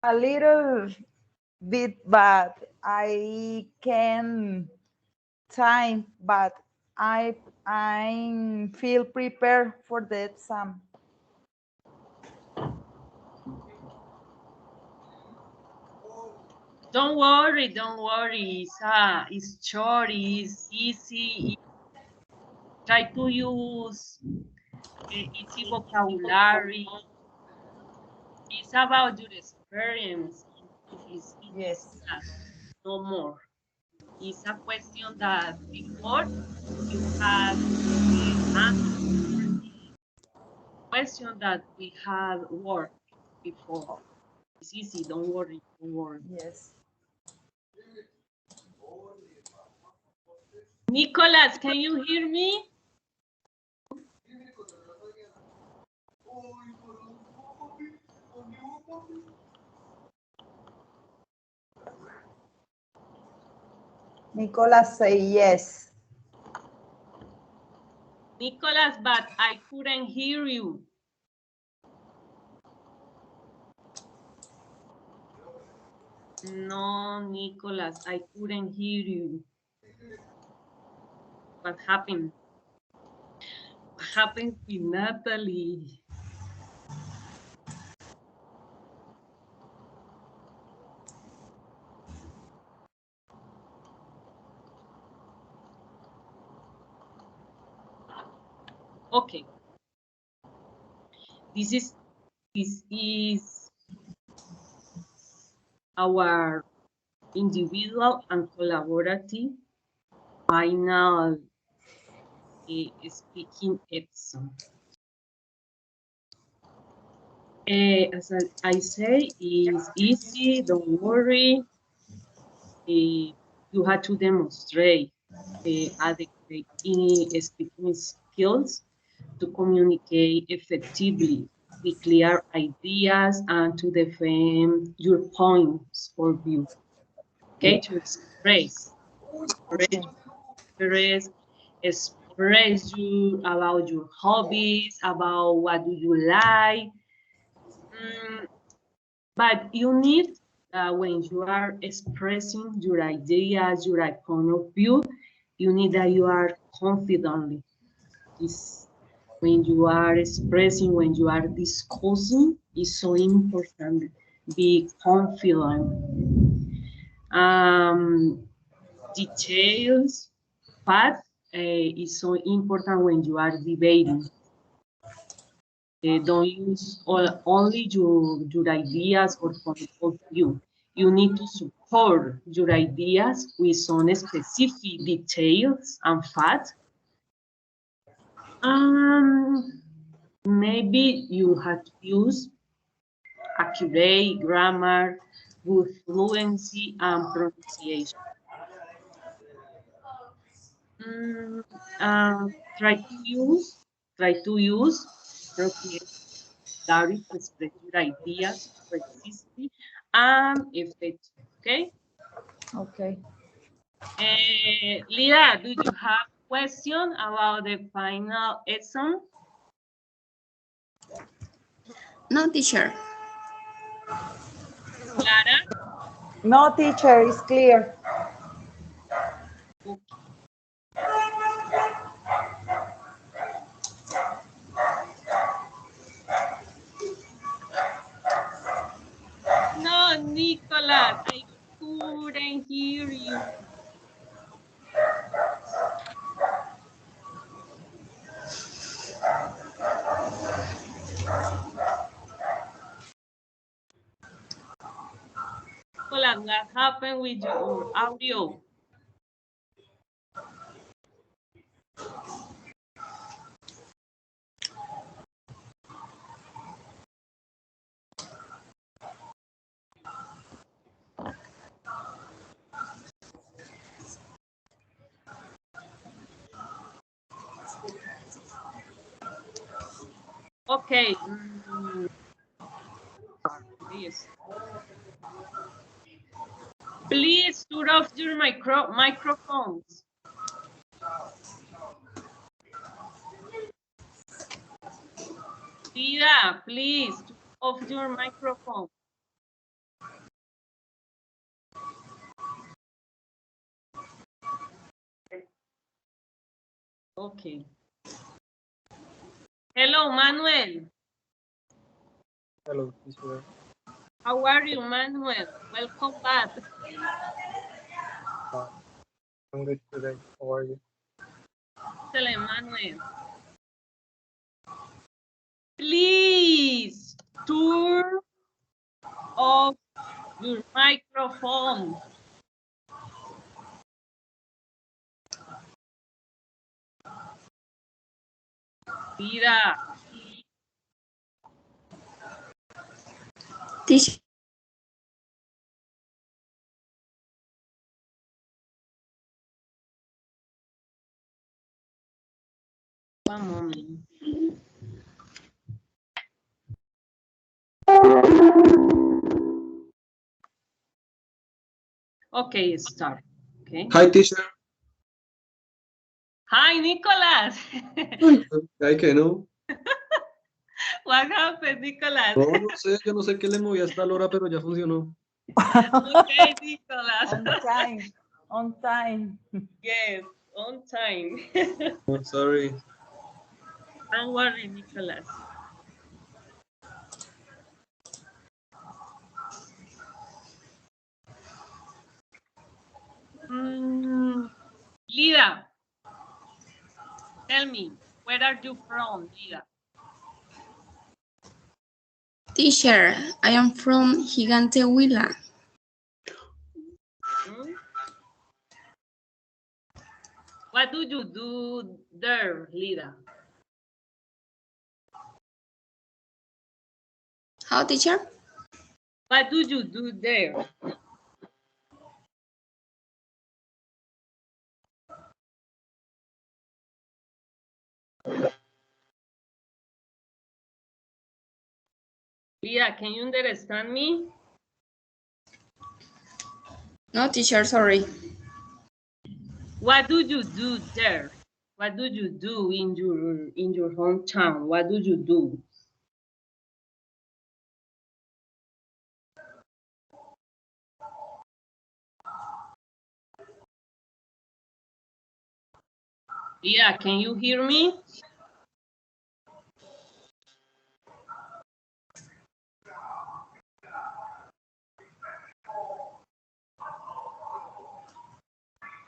A little bit, but I can time, but I feel prepared for the exam. Don't worry, don't worry. It's short, it's easy. Try to use easy vocabulary. It's about your experience. It's Yes. no more. It's a question that before you had question that we had worked before. It's easy, don't worry, don't worry. Yes. Nicholas, can you hear me? Nicolas say yes. Nicholas, but I couldn't hear you. No, Nicholas, I couldn't hear you. What happened? What happened with Natalie? Okay. This is our individual and collaborative final speaking exam. As I say, it's easy, don't worry. You have to demonstrate adequate speaking skills to communicate effectively with clear ideas and to defend your points of view. Okay, to express you about your hobbies, about what do you like. But you need, when you are expressing your ideas, your point of view, you need that you are confidently. It's when you are expressing, when you are discussing, it's so important. Be confident. Details, but is so important when you are debating. Don't use only your ideas or point of view. You need to support your ideas with some specific details and facts. Maybe you have to use accurate grammar, good fluency, and pronunciation. Try to use appropriate vocabulary to express your ideas precisely and effectively. Okay. Okay. Lida, do you have question about the final exam? No, teacher. Clara? No, teacher, it's clear. Okay. No, Nicholas, I couldn't hear you. Nicholas, what happened with your audio? Okay. Please. Please turn off your microphones. Lida, please turn off your microphone. Okay. Hello, Manuel. Hello, teacher. How are you, Manuel? Welcome back. I'm good today. How are you? Excellent, Manuel. Please turn off your microphone. Mira, Teacher, one moment. Okay, start. Okay. Hi, teacher. Hi, Nicholas. Ay, que no. What happened, Nicholas? No, no sé, yo no sé qué le moví hasta la hora, pero ya funcionó. Okay, Nicholas. On time. On time. Yes, on time. Oh, sorry. Don't worry, Nicholas. Lida, tell me, where are you from, Lida? teacher, I am from Gigante Huila. Hmm? What do you do there, Lida? How, teacher? What do you do there? Lida, can you understand me? No, teacher, sorry. What do you do there? What do you do in your hometown? What do you do? Lida, can you hear me?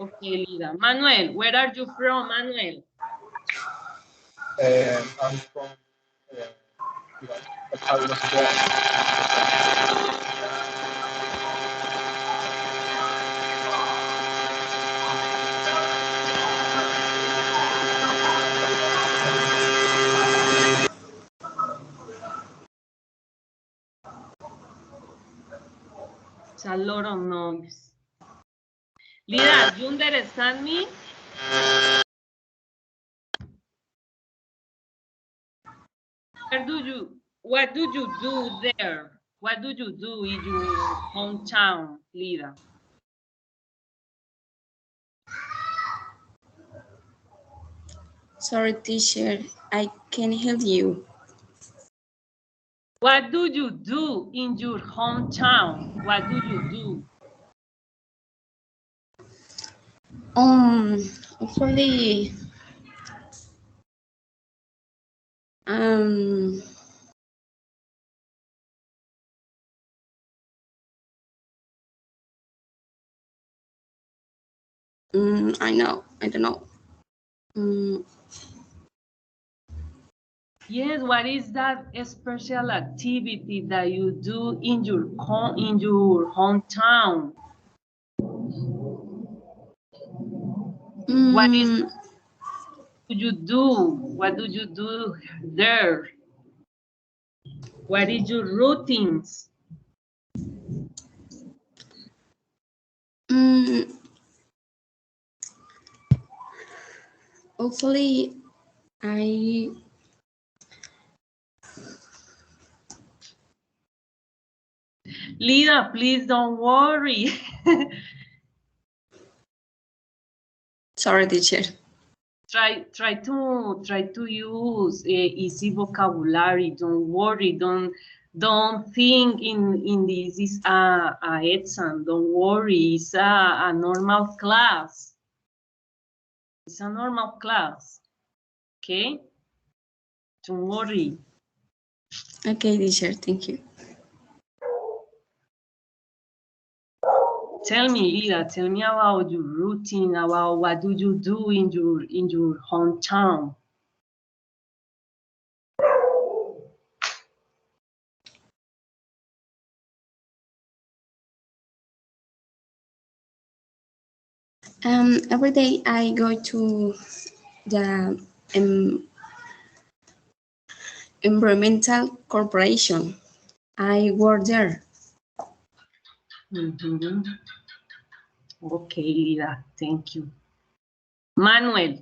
Okay, Lida. Manuel, where are you from, Manuel? I'm from Iran, but I was born. It's a lot of noise. Lida, you understand me? What do you do there? What do you do in your hometown, Lida? Sorry, teacher, I can't help you. What do you do in your hometown? What do you do? Actually, um, I don't know. Yes, what is that special activity that you do in your hometown? What do you do? What do you do there? What is your routines? Hopefully, I Lida, please don't worry. sorry, teacher. Try to use easy vocabulary. Don't worry. Don't think in this is a exam. Don't worry. It's a normal class. It's a normal class. Okay? Don't worry. Okay, teacher, thank you. Tell me, Lida, tell me about your routine, about what do you do in your hometown? Every day I go to the environmental corporation. I work there. Mm-hmm. Okay, Lida, thank you. Manuel.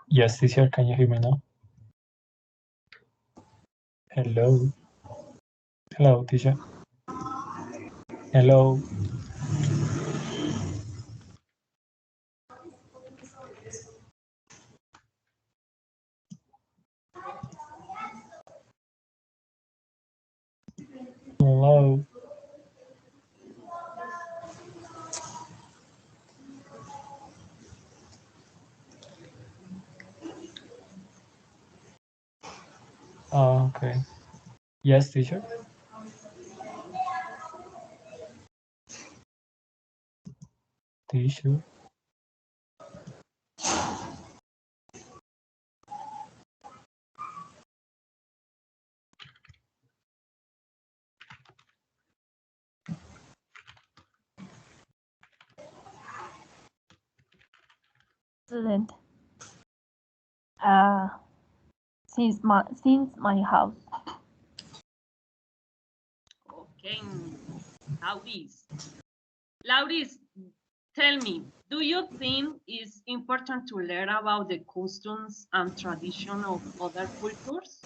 Yes, teacher, can you hear me now? Hello. Hello, teacher. Hello. Hello. Oh, okay. Yes, teacher. Teacher. Student. Since my house. Okay, Lauris, tell me, do you think it's important to learn about the customs and tradition of other cultures?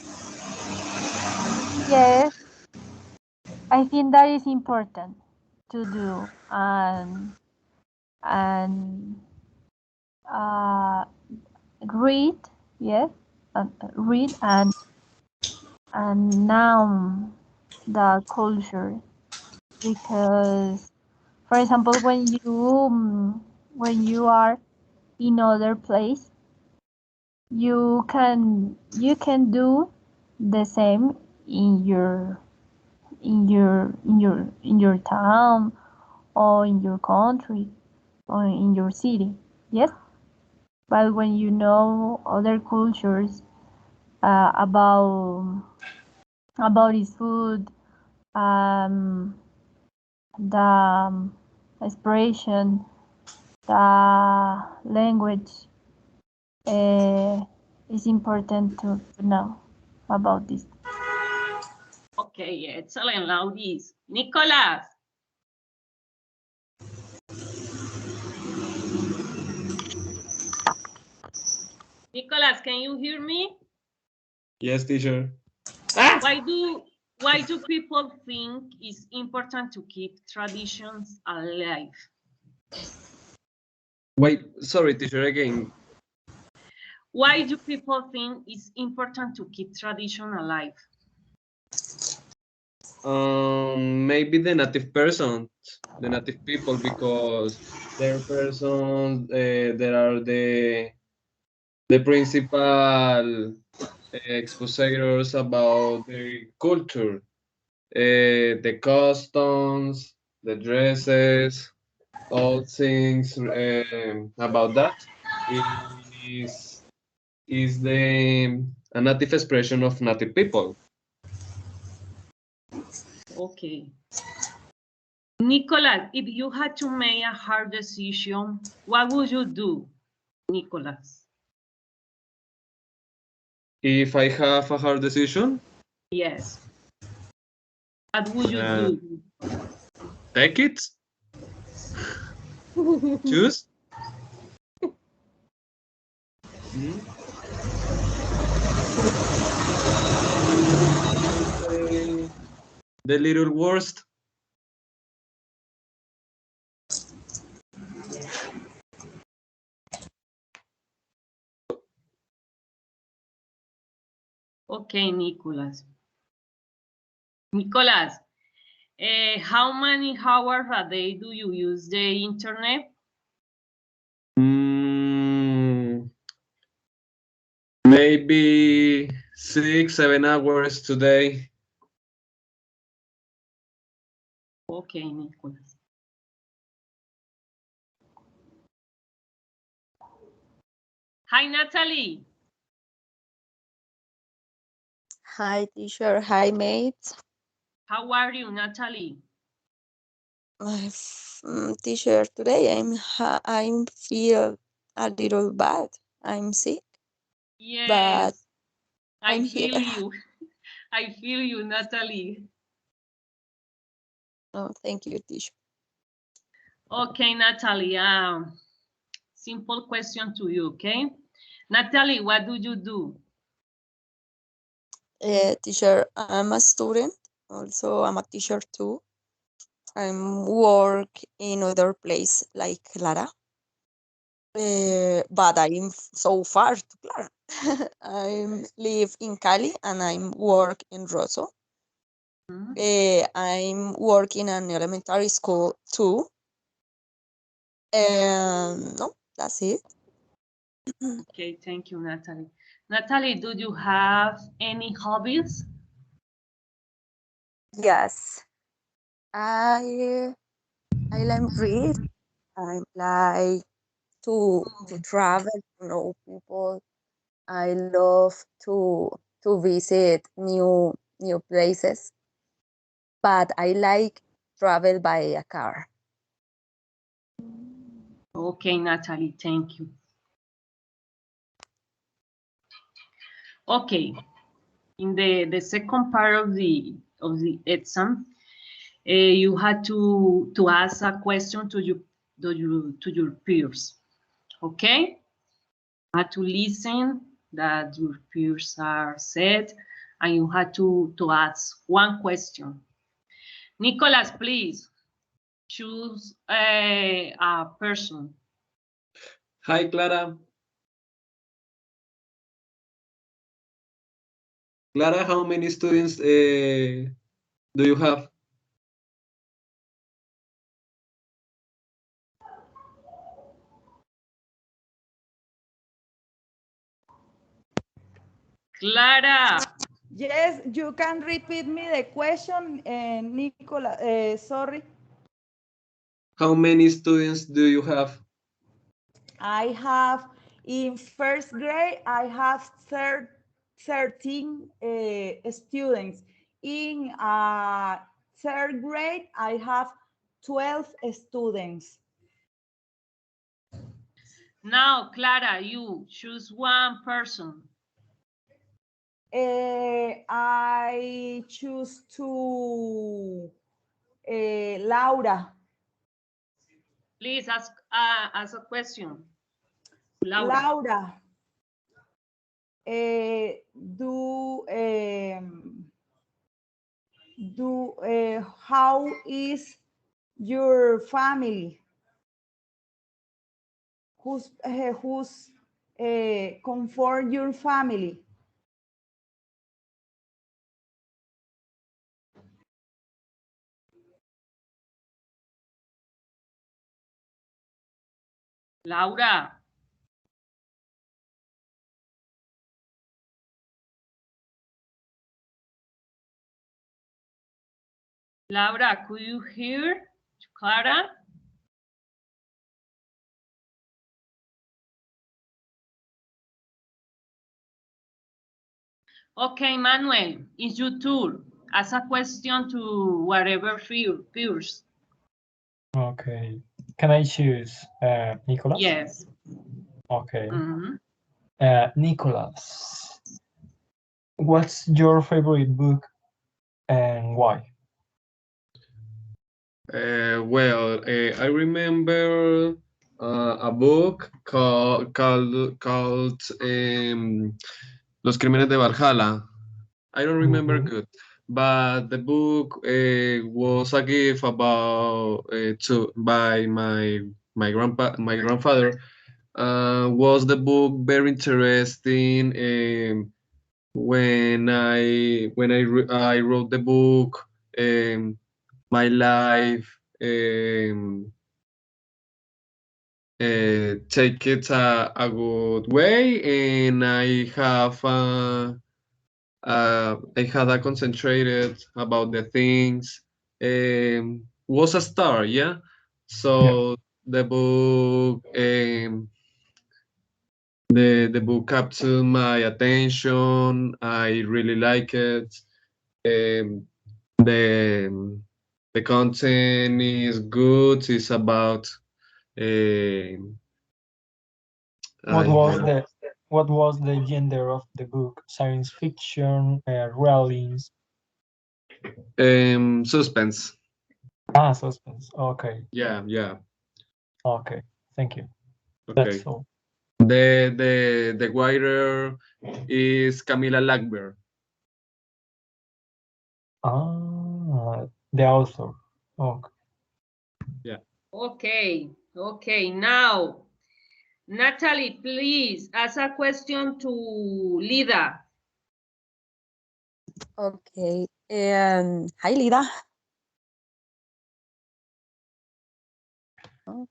Yes, I think that is important to do and read. Yes, read and know the culture, because, for example, when you are in other place, you can do the same in your town or in your country or in your city. Yes, but when you know other cultures, about his food, the expression, the language, is important to know about this. Okay, excellent, Lauris. Nicolas. Nicolas, can you hear me? Yes, teacher. Why do people think it's important to keep traditions alive? Wait, sorry, teacher, again. Why do people think it's important to keep tradition alive? Maybe the native persons, the native people, because they're persons that are the principal expositors about their culture, the customs, the dresses, all things about that is the a native expression of native people. Okay. Nicolas, if you had to make a hard decision, what would you do, Nicolas? If I have a hard decision, Yes. What would you do? take it, choose. Mm. The little worst. Okay, Nicolas. Nicolas, how many hours a day do you use the internet? maybe 6, 7 hours today. Okay, Nicholas. Hi, Natalie. Hi, teacher. Hi, mates. How are you, Natalie? Teacher, today I'm feel a little bad. I'm sick, but Yes, I I'm here. feel you. I feel you, Natalie. Oh, thank you, teacher. Okay, Natalie. Simple question to you, okay? Natalie, what do you do? Teacher, I'm a student. Also, I'm a teacher too. I'm work in other place like Clara. But I'm so far to Clara. I live in Cali and I'm work in Rosso. I'm working in an elementary school too. And no, that's it. Okay, thank you, Natalie. Natalie, do you have any hobbies? Yes, I I like read. I like to travel, to know people. I love to visit new places, but I like travel by a car. Okay, Natalie, thank you. Okay, in the second part of the exam, you had to ask a question to your peers. Okay, you had to listen that your peers are said, and you had to ask one question. Nicholas, please choose a person. Hi, Clara. Clara, how many students do you have? Clara. Yes, you can repeat me the question, Nicola. Sorry. How many students do you have? I have in first grade, I have 13 students. In third grade, I have 12 students. Now, Clara, you choose one person. I choose to Laura. Please ask a question. Laura. Laura, do how is your family? Who's comfort your family? Laura. Laura, could you hear Clara? Okay, Manuel, it's your turn. Ask a question to whatever peers. Okay. Can I choose Nicholas? Yes. Okay. Mm-hmm. Nicholas, what's your favorite book and why? I remember a book called Los Crímenes de Valhalla. I don't remember good, but the book was a gift about by my grandfather. Was the book very interesting? I wrote the book, my life take it a good way, and I had a concentrated about the things. Was a star, yeah. So the book, the book captured my attention. I really like it. Um, the the content is good. It's about What I was have, the gender of the book? Science fiction, realism? suspense. Ah, suspense. Okay, Yeah, yeah. okay. Thank you. That's Okay. all. The writer is Camila Lackberg. Ah, the author. Okay. Yeah. Okay, okay. Now, Natalie, please ask a question to Lida. Okay. Hi, Lida. Oh,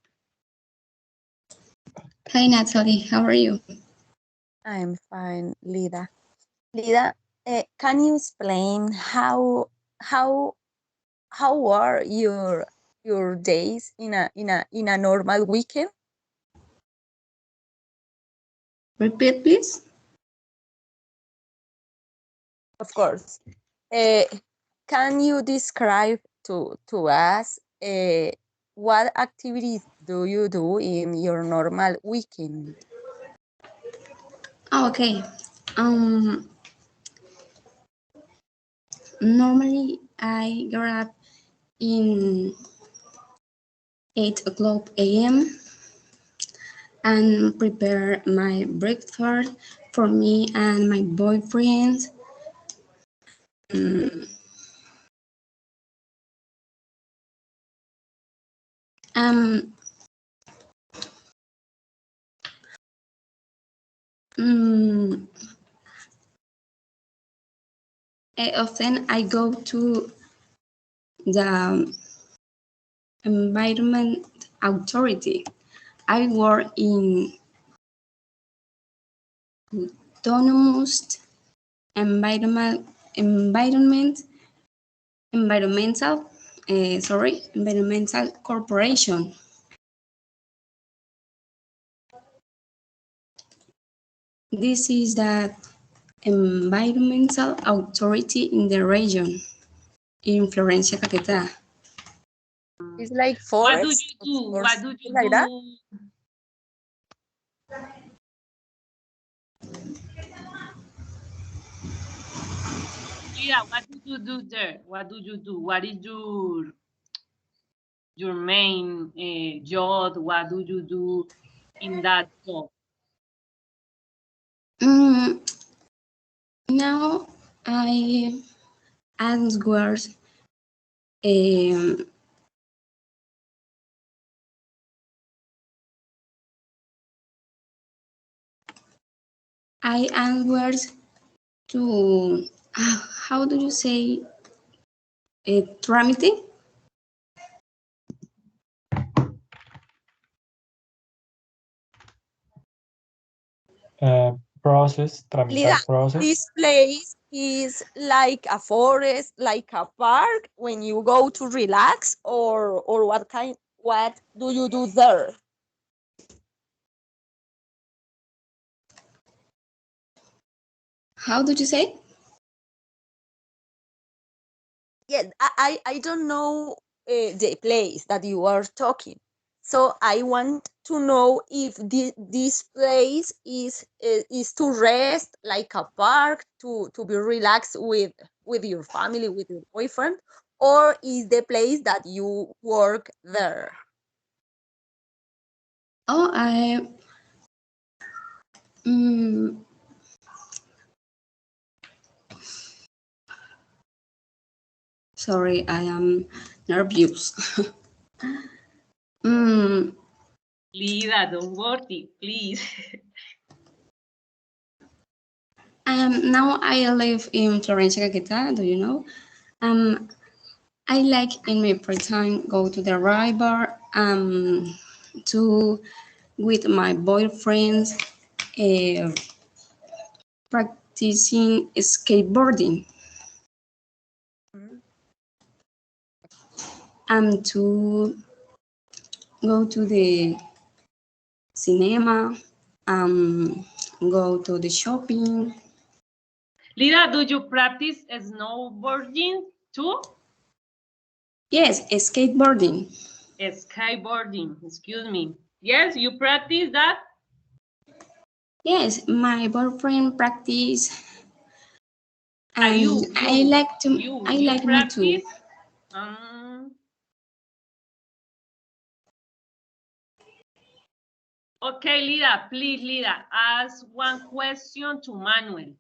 Hi, Natalie. How are you? I'm fine, Lida. Lida, can you explain how are your days in a normal weekend? Repeat, please. Of course. Uh, can you describe to us what activities do you do in your normal weekend? Oh, okay. Um, Normally I get up in 8 o'clock a.m. and prepare my breakfast for me and my boyfriend. Mm, Um, mm, Often I go to the environment authority. I work in autonomous environment environmental corporation. This is the environmental authority in the region in Florencia, Caquetá. It's like What do forest you do? or What do something you like that. do? Yeah, what do you do there? What do you do? What is your main job? What do you do in that job? Mm, Now I answer um, I answer to how do you say tramite? Process, Lida, tramitar process. this place is like a forest, like a park when you go to relax, or what do you do there? How do you say? Yeah, I don't know the place that you are talking, so I want to know if this place is to rest, like a park, to be relaxed with your family, with your boyfriend, or is the place that you work there? Oh, mm, sorry, I am nervous. mm, Lida, don't worry, please. Now I live in Florencia, Caquetá. Do you know? I like in my free time go to the river to with my boyfriends practicing skateboarding. And to go to the cinema, go to the shopping. Lida, do you practice snowboarding too? Yes, skateboarding. Skateboarding, excuse me. Yes, you practice that? Yes, my boyfriend practice, and You I like to. I like me too. practice? Okay, Lida, please, Lida, ask one question to Manuel.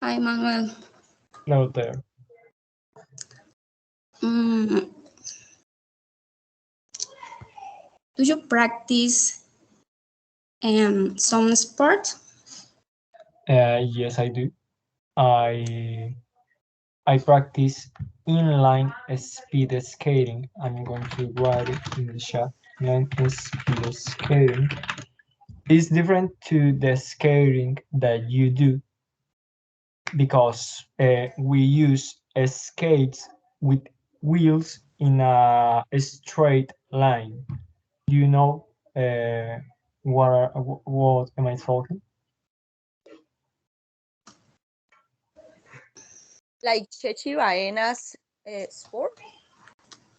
Hi, Manuel. No there. Do you practice some sport? Yes, I do. I practice inline speed skating. I'm going to write it in the chat. Inline speed skating is different to the skating that you do because we use skates with wheels in a straight line. Do you know what am I talking? Like Chechi Baena's sport?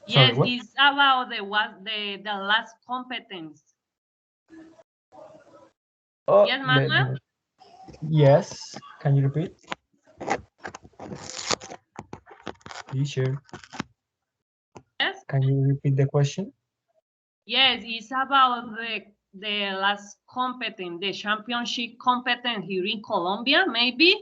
Yes, Sorry, it's about the last competence. Oh, Yes, Manuel? yes. Can you repeat? Teacher. Yes. Can you repeat the question? Yes, it's about the last competence, the championship competence here in Colombia, maybe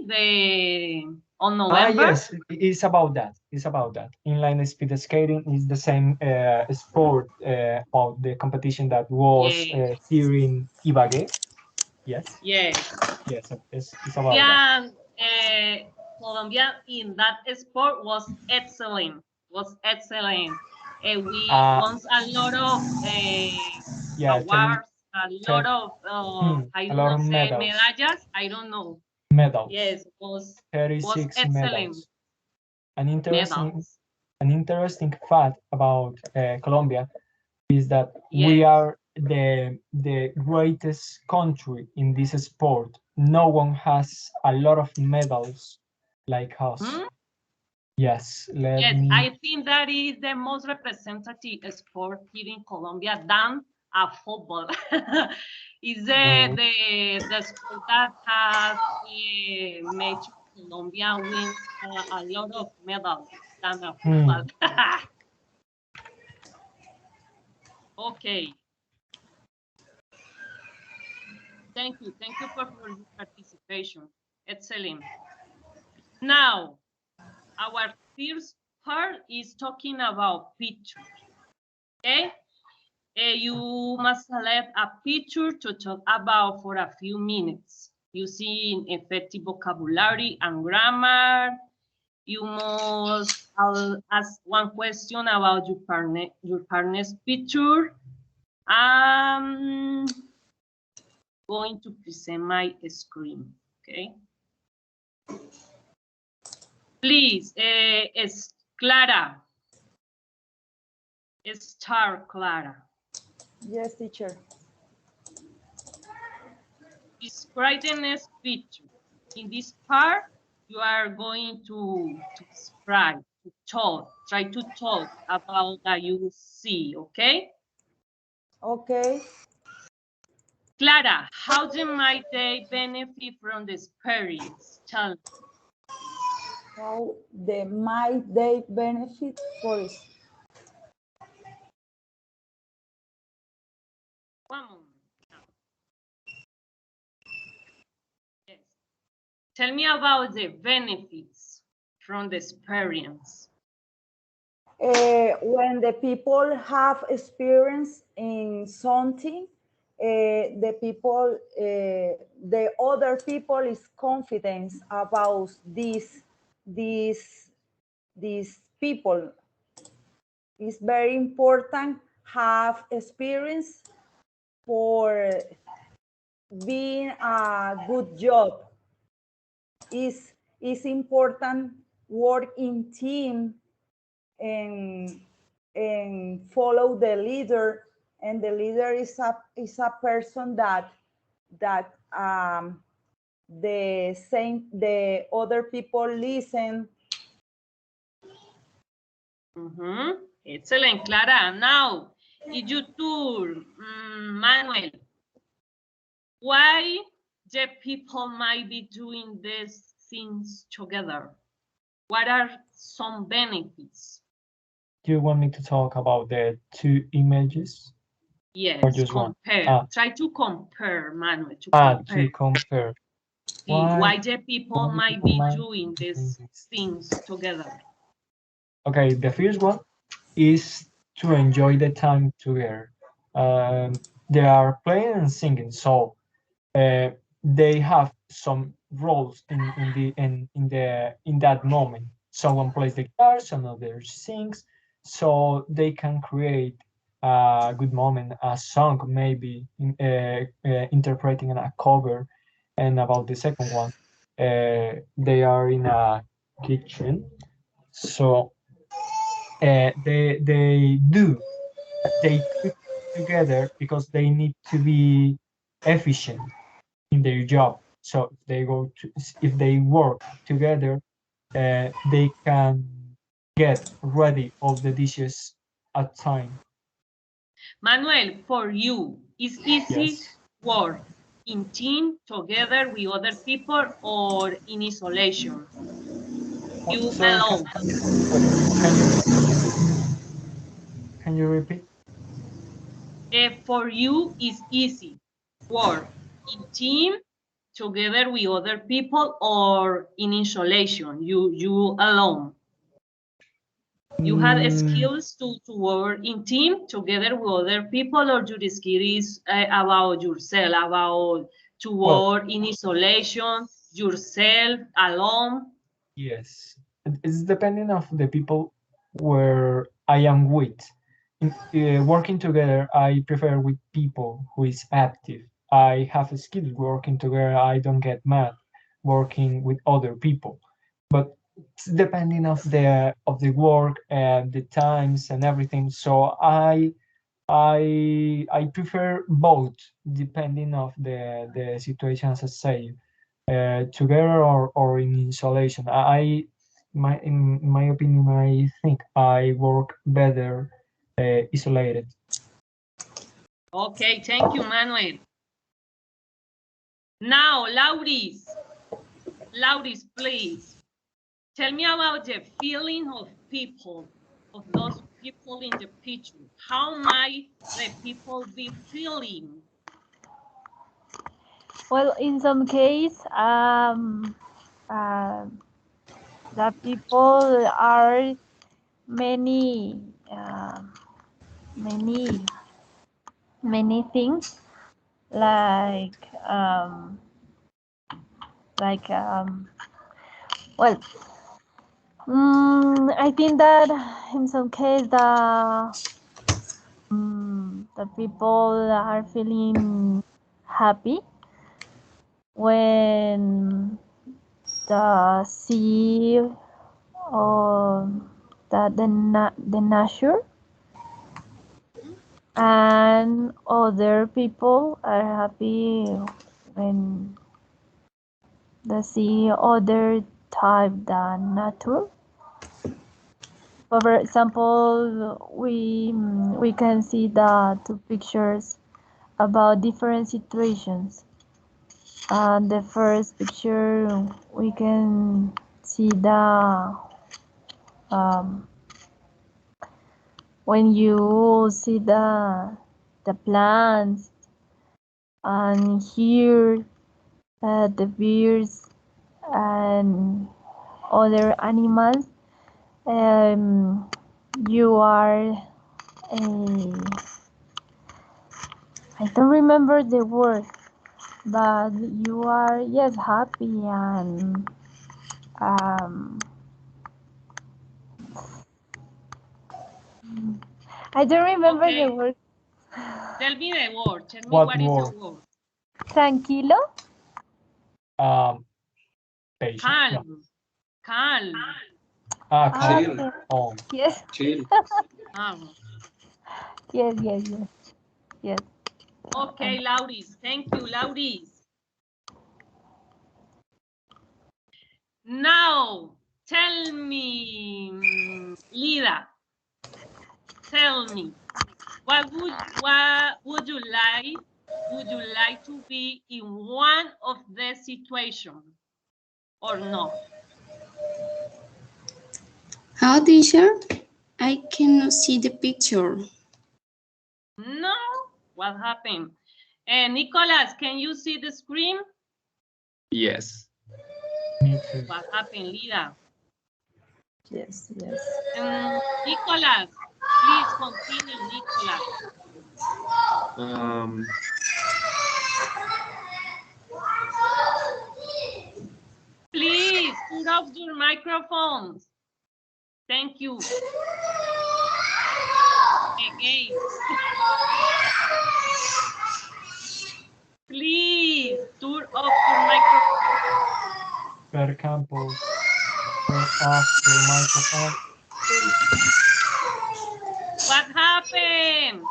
on November. Yes, it's about that. It's about that. Inline speed skating is the same sport about the competition that was here in Ibagué. Yes. Yes. Yes, it's about that. Colombia in that sport was excellent. We won a lot of awards, a lot of I a do lot not of say medals. medallas. I don't know. Medals. Yes, was 36 excellent. medals. An interesting fact about Colombia is that we are the greatest country in this sport. No one has a lot of medals like us. Yes, I think that is the most representative sport here in Colombia than football. Is the sport that has made Colombia win a lot of medals than football. Okay. Thank you for your participation. Excellent. Now, our first part is talking about pictures. Okay? You must select a picture to talk about for a few minutes using effective vocabulary and grammar. You must ask one question about your partner's picture. I'm going to present my screen, okay? Please, it's Clara. Start, Clara. Yes, teacher. Describe the next picture. In this part, you are going to describe, to talk, try to talk about that you see, okay? Okay. Clara, how might they benefit from the experience? Tell me. How might they benefit for us? One moment. Yes. Tell me about the benefits from the experience. When the people have experience in something, the other people is confidence about these people. It's very important have experience for being a good job. Is important work in team and follow the leader, and the leader is a person that the other people listen. Excellent, Clara. Now, in your tour, Manuel, why the people might be doing these things together? What are some benefits? Do you want me to talk about the two images? Yes, or just compare. one? Try to compare, Manuel, to compare. To compare. Why the people might be doing these things together? Okay, the first one is to enjoy the time together. They are playing and singing, so they have some roles in that moment. Someone plays the guitar, some other sings, so they can create a good moment, a song maybe, interpreting a cover. And about the second one, they are in a kitchen, so they cook together because they need to be efficient in their job. So if they work together, they can get ready all the dishes at time. Manuel, for you, is easy work in team together with other people or in isolation? You alone. Can you repeat? For you, is easy work in team together with other people or in isolation, you alone? You have skills to work in team together with other people, or your skill is about yourself, about to work in isolation, yourself, alone? Yes, it's depending of the people where I am with. Working together, I prefer with people who is active. I have skills working together. I don't get mad working with other people, but it's depending of the work and the times and everything. So I prefer both depending of the situation, as I say, together or in isolation. In my opinion, I think I work better isolated. Okay, thank you, Manuel. Now, Lauris, please tell me about the feeling of people, of those people in the picture. How might the people be feeling? Well, in some case, the people are many, many, many things like, like, well, I think that in some case the people are feeling happy when the sea or the nature, and other people are happy when they see other type than nature. For example, we can see the two pictures about different situations. The first picture, we can see um, when you see the plants and hear the birds and other animals, you are I don't remember the word, but you are, yes, happy, and um, I don't remember Okay. the word. Tell me the word. Tell me What what is word? the word. Tranquilo. Patient. No. Calm. Calm. Ah, calm. Chill. Okay. Calm. Yes. Chill. Calm. Yes, yes, yes. Yes. Okay, Lauris. Thank you, Lauris. Now, tell me, Lida, tell me, what would you like? Would you like to be in one of the situations or not? How, teacher? I cannot see the picture. No? What happened? Nicholas, can you see the screen? Yes. Me too. What happened, Lida? Yes, yes. Nicholas, please continue, Nicholas. Please, turn off your microphones. Thank you. Again. Please, turn off your microphone. Per Campos, turn off your microphone. What happened?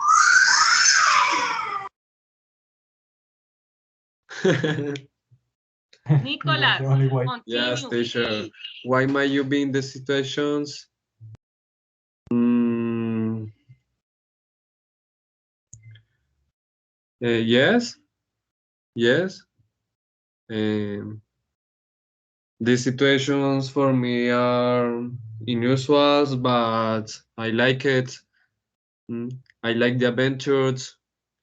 Nicholas, the only way. Yes, continue, teacher. please. Why might you be in the situations? Yes. Yes. These situations for me are unusual, but I like it. I like the adventures.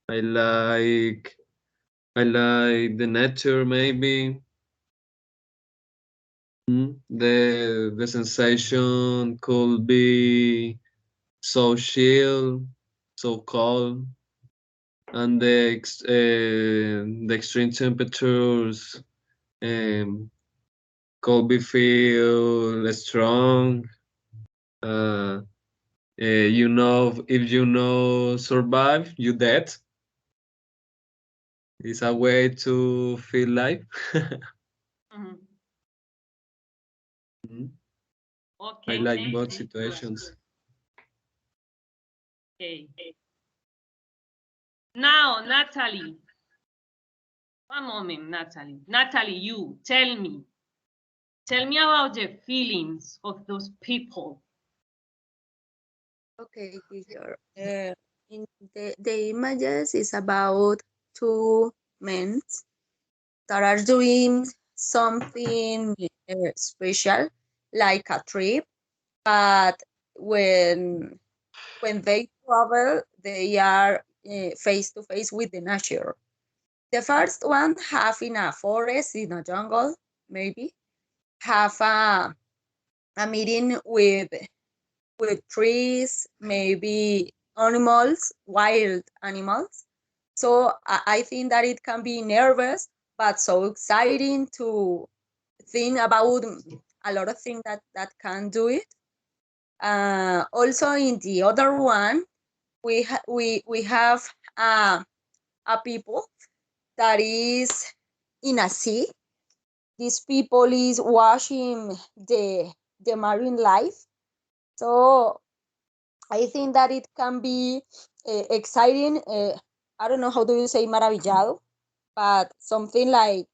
I like the nature, maybe. The sensation could be so chill, so cold, and the extreme temperatures could be feel strong. You know, if you know survive, you dead. It's a way to feel life. Okay, I like thank both you. situations. Okay. Now, Natalie. One moment, Natalie. Natalie, you tell me. Tell me about the feelings of those people. Okay, teacher. In the images is about two men that are doing something special, like a trip, but when they travel, they are face to face with the nature. The first one have in a forest, in a jungle, maybe, have a meeting with trees, maybe animals, wild animals. So I think that it can be nervous, but so exciting to think about a lot of things that can do it. Also, in the other one, we have a people that is in a sea. These people is watching the marine life. So I think that it can be exciting. I don't know how do you say maravillado, but something like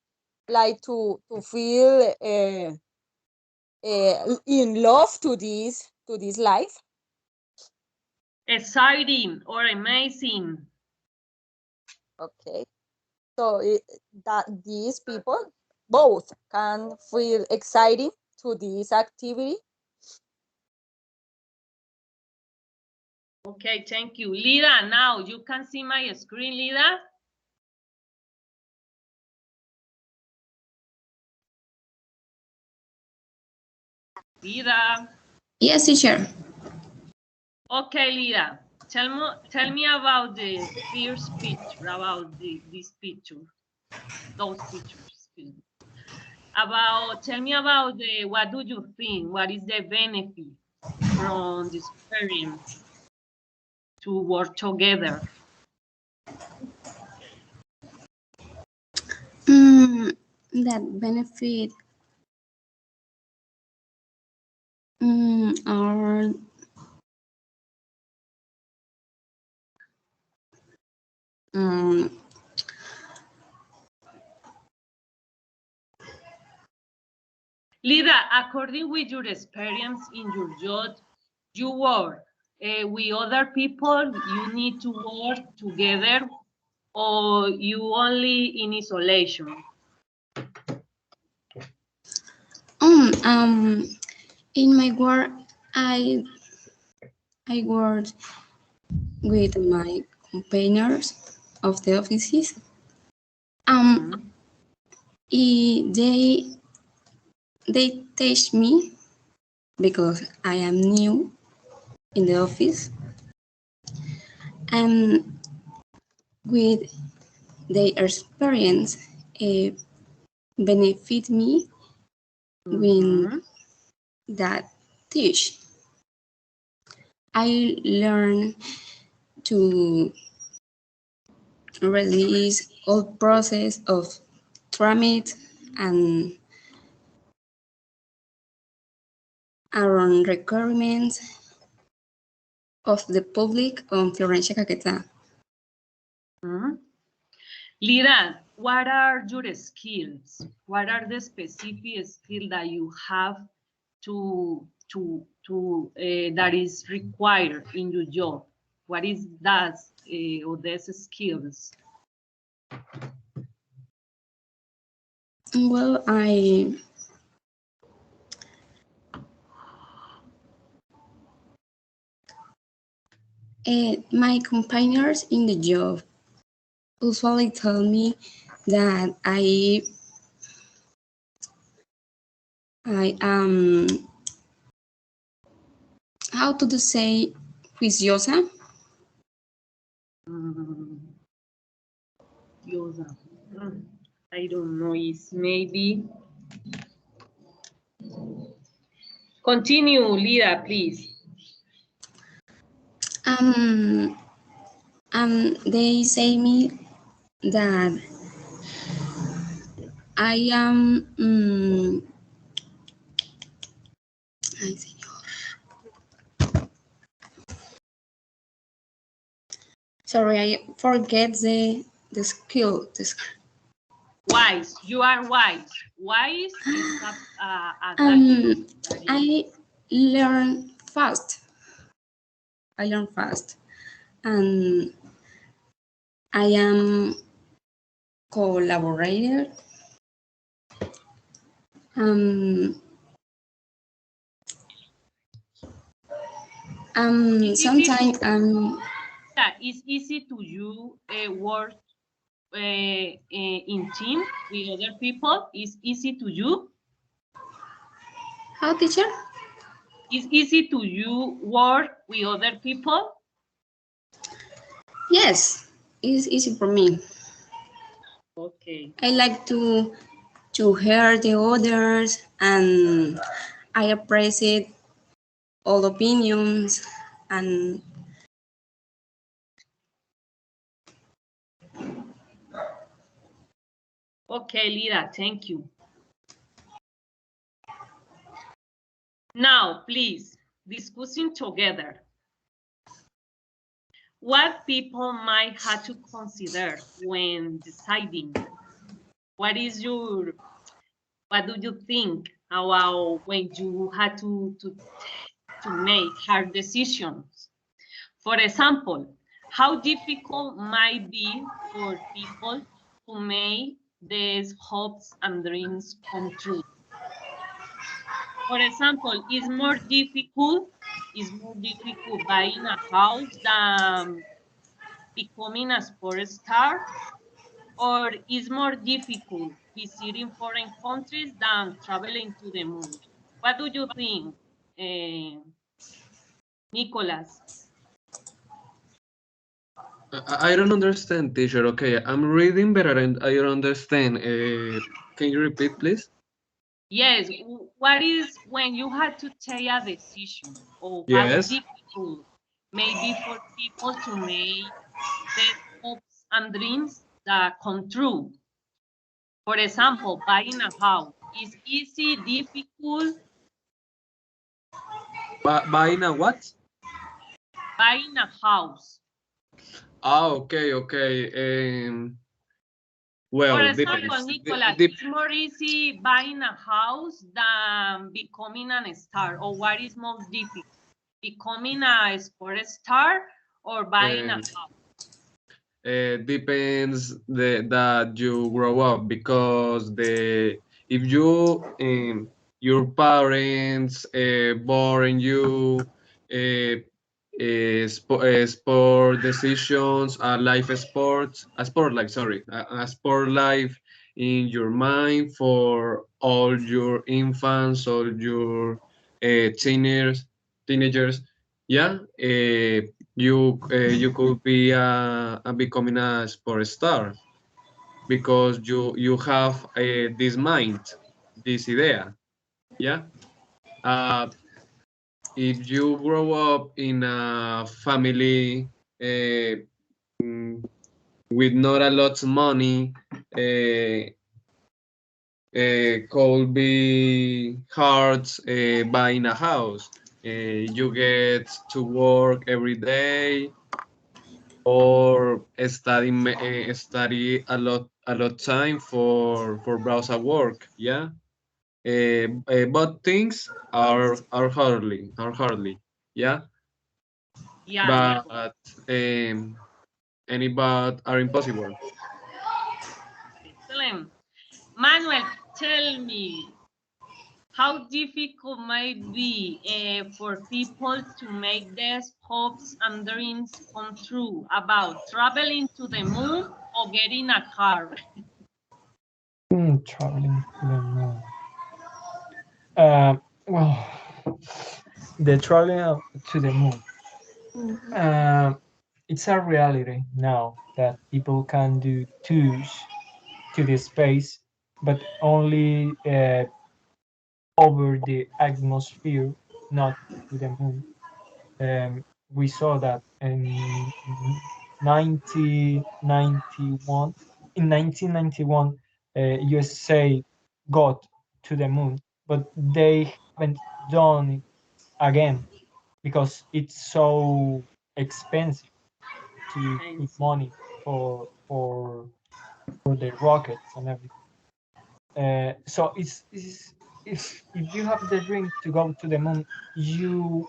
to feel in love to this life. Exciting or amazing. Okay, so that these people both can feel exciting to this activity. Okay, thank you. Lida, now you can see my screen, Lida. Lida. Yes, teacher. Okay, Lida. Tell me about the first picture, about this picture, those pictures. Tell me about what do you think? What is the benefit from the experience to work together? That benefit are Lida, according with your experience in your job, you work with other people, you need to work together, or you only in isolation? In my work, I work with my companions of the offices. They teach me because I am new in the office, and with their experience benefit me when that teach. I learn to release all process of tramit and around requirements of the public on Florencia Caquetá. Lida, what are your skills? What are the specific skills that you have that is required in your job? What is that or these skills? Well, my companions in the job usually tell me that I am, how to say, juiciosa. I don't know, it's maybe. Continue, Lida, please. They say me that I am ay, señor. Sorry, I forget the skill. Wise, you are wise. Wise is I learn fast. And I am collaborator. Sometimes it's easy to you work in team with other people. It's easy to you. How, teacher? It's easy to you work with other people. Yes, it's easy for me. Okay. I like to hear the others, and I appreciate all opinions and okay, Lida, thank you. Now, please, discussing together. What people might have to consider when deciding? What do you think about when you had to make hard decisions? For example, how difficult might be for people to make these hopes and dreams come true? For example, it's more difficult buying a house than becoming a sports star, or is more difficult visiting foreign countries than traveling to the moon? What do you think, Nicholas? I don't understand, teacher. Okay, I'm reading, but I don't understand. Can you repeat, please? Yes, what is when you had to take a decision, or how Yes. difficult maybe for people to make their hopes and dreams that come true. For example, buying a house is easy, difficult. Buying a what? Buying a house. Ah, okay, okay. For Well, example, depends. Nicolas, it's more easy buying a house than becoming a star. Or what is most difficult? Becoming a sports star or buying a Um, house? Depends that you grow up, because if your parents born you sport decisions, life sports, a sport life, sorry, a sport life in your mind for all your infants, all your teenagers, yeah. You could be becoming a sports star, because you have this mind, this idea, yeah. uh, if you grow up in a family uh, mm, with not a lot of money, could be hard buying a house. You get to work every day, or study a lot time for browser work, yeah. But things are hardly, yeah. Yeah, yeah. But any but are impossible. Excellent. Manuel, tell me, how difficult might be for people to make their hopes and dreams come true about traveling to the moon or getting a car? Traveling to the moon. Well, the traveling to the moon. It's a reality now that people can do tours to the space, but only over the atmosphere, not to the moon. We saw that in 1991. In 1991, USA got to the moon, but they haven't done it again because it's so expensive to put money for the rockets and everything. So it's if you have the dream to go to the moon, you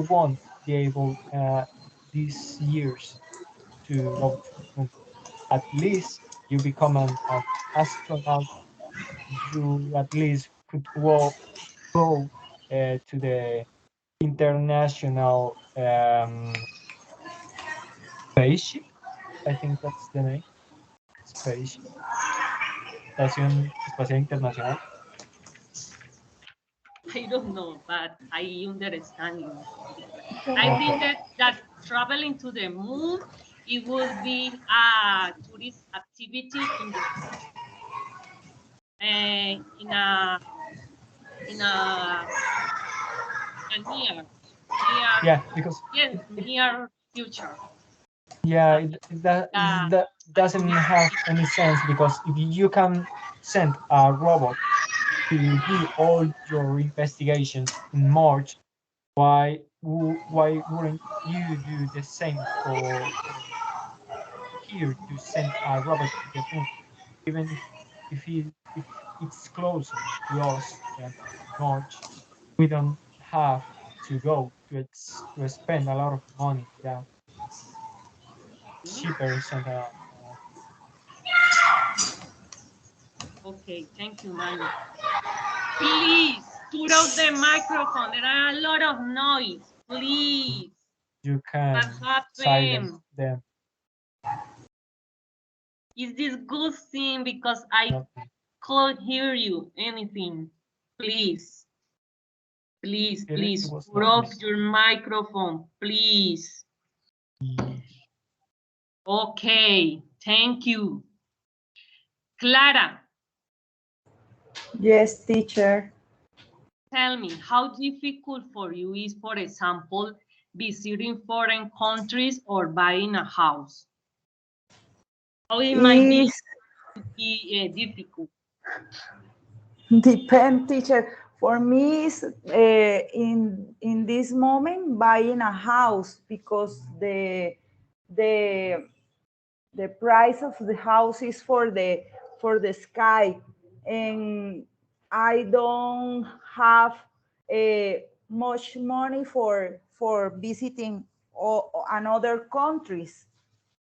won't be able these years to go to the moon. At least you become an astronaut. You at least could go to the international spaceship. I think that's the name. Spaceship. Estación Espacial Internacional. I don't know, but I understand you. I think that traveling to the moon, it will be a tourist activity in the in a in a, near Yeah, because yes, it near future. yeah, That uh, that a doesn't tourist have any sense because if you can send a robot to do all your investigations in March, why wouldn't you do the same for here to send a robot to the moon, even if it's closer to us than March, we don't have to go to spend a lot of money. Yeah, hmm? cheaper send Okay, thank you, Manu. Please turn off the microphone. There are a lot of noise. Please. you What can silence happened? them. Is this good thing because I Nothing. can't hear you anything? Please, please, It please was put not off me. your microphone, please. Okay, thank you. Clara, Yes, teacher. tell me how difficult for you is, for example, visiting foreign countries, or buying a house? How it might be difficult? Depend, teacher. For me, is in this moment buying a house because the price of the house is for the sky, and I don't have much money for visiting another countries,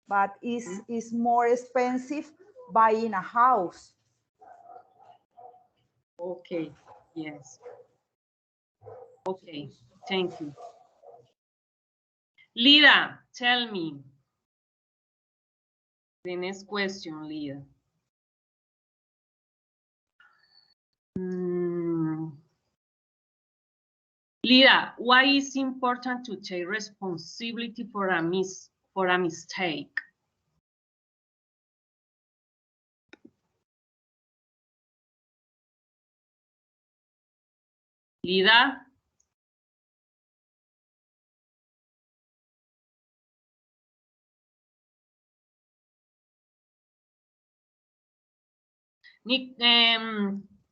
but it's more expensive buying a house. Okay, yes. Okay, thank you. Lida, tell me. The next question, Lida. Lida, why is important to take responsibility for a mistake? Lida?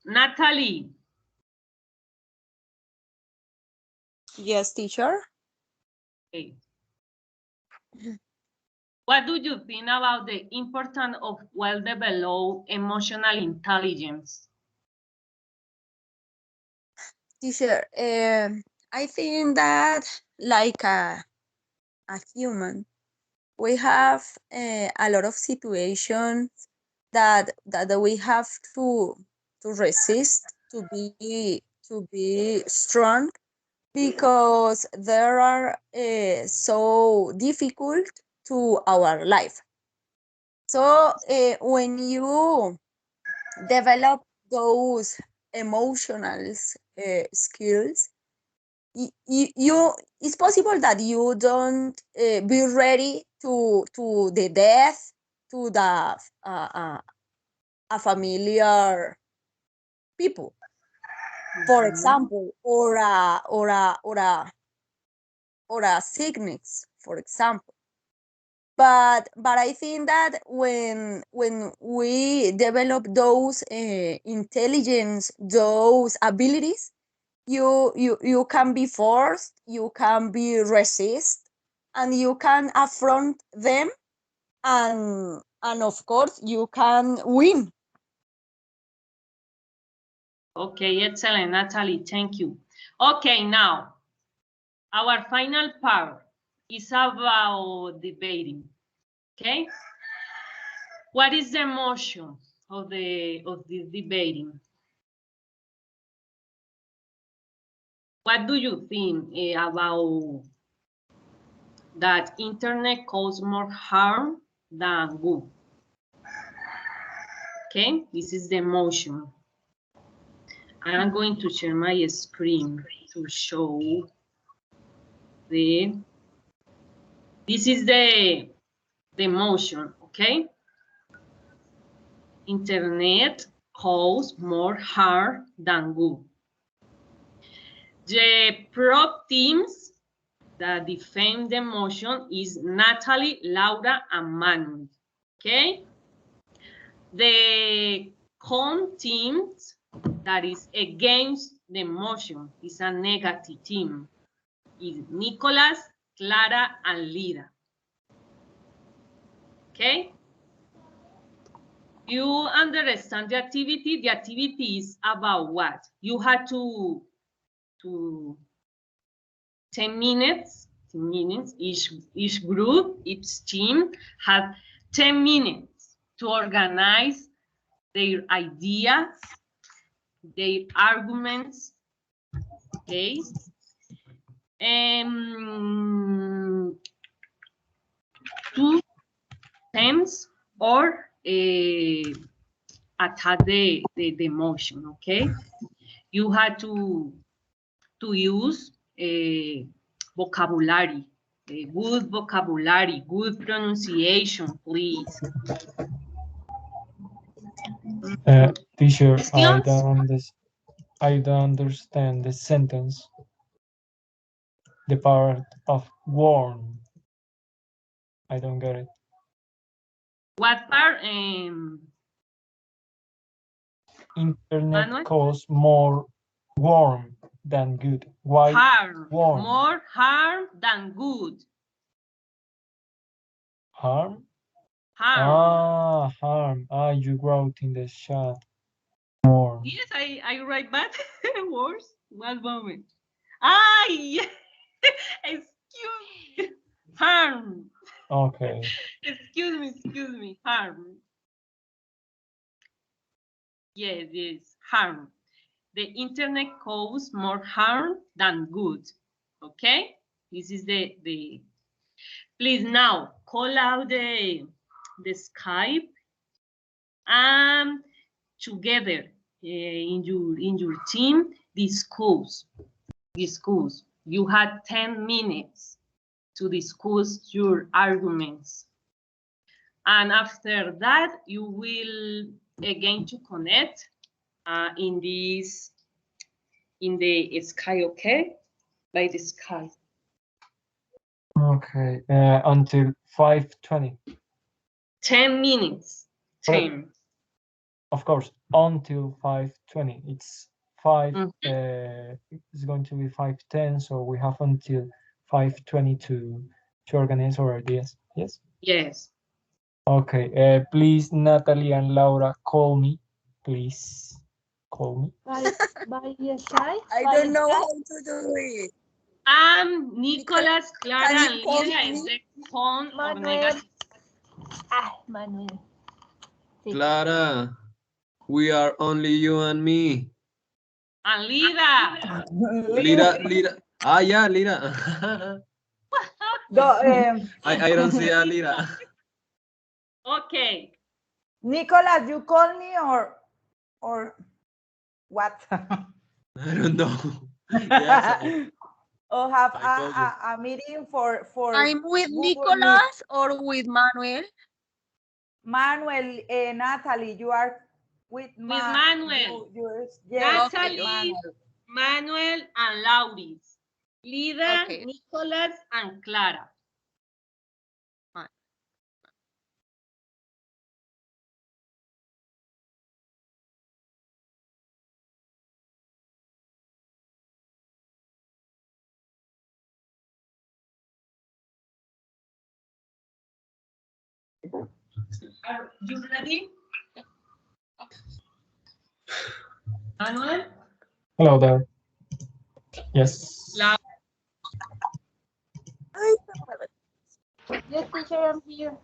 Natalie? Yes, teacher. Okay. What do you think about the importance of well-developed emotional intelligence? Teacher, I think that like a human, we have a lot of situations that we have to resist, to be strong, because there are so difficult to our life. So when you develop those emotional skills, you it's possible that you don't be ready to the death, to the a familiar people, for example, or a sickness, for example. But I think that when we develop those intelligence, those abilities, you can be forced, you can be resist, and you can affront them, and of course you can win. Okay, excellent, Natalie, thank you. Okay, now, our final part is about debating, okay? What is the emotion of the debating? What do you think about that internet causes more harm than good? Okay, this is the emotion. I'm going to share my screen to show this is the emotion, okay? Internet causes more harm than good. The prop teams that defend the motion is Natalie, Laura, and Manu, okay? The con teams that is against the motion is a negative team. Is Nicolas, Clara, and Lida. Okay? You understand the activity? The activity is about what? You have to 10 minutes, each group, each team have 10 minutes to organize their ideas, their arguments, okay? Two themes or attack the motion, okay? You have to use vocabulary, good vocabulary, good pronunciation, please. Teacher, Questions? I don't understand the sentence. the part of warm. I don't get it. What part? Internet Manuel? causes more warm than good. Why Harm. warm? More harm than good. Harm? Harm. Harm. You wrote in the chat. More. Yes, I write bad words. One moment. Yeah. Excuse me. Harm. Okay. Excuse me. Harm. Yes. Harm. The internet causes more harm than good. Okay? This is the please now call out the Skype and together in your team discuss. You had 10 minutes to discuss your arguments. And after that, you will again to connect in the sky, okay? By the sky. Okay. Until 5:20. 10 minutes. 10. Of course, until 5:20. It's 5. It's going to be 5:10, so we have until 5:20 to organize our ideas. Yes. Yes. Okay. Please, Natalie and Laura, call me. Please call me. By your side? I don't know how to do it. Nicolas, Clara, Can and you call Lydia me? is the phone of Manuel. negative. Manuel. Clara, we are only you and me. And Lida. Lira. Yeah, Lira. I don't see a Lira. Okay. Nicolas, you call me or what? I don't know. Yes, Or have I told you. a meeting for I'm with Google Nicolas or with Manuel? Manuel, Natalie, you are with Manuel. Yes, Natalie, Manuel, and Lauris. Lida, Okay. Nicolas, and Clara. Are you ready? Manuel? Hello there. Yes. Yes, teacher, I'm here.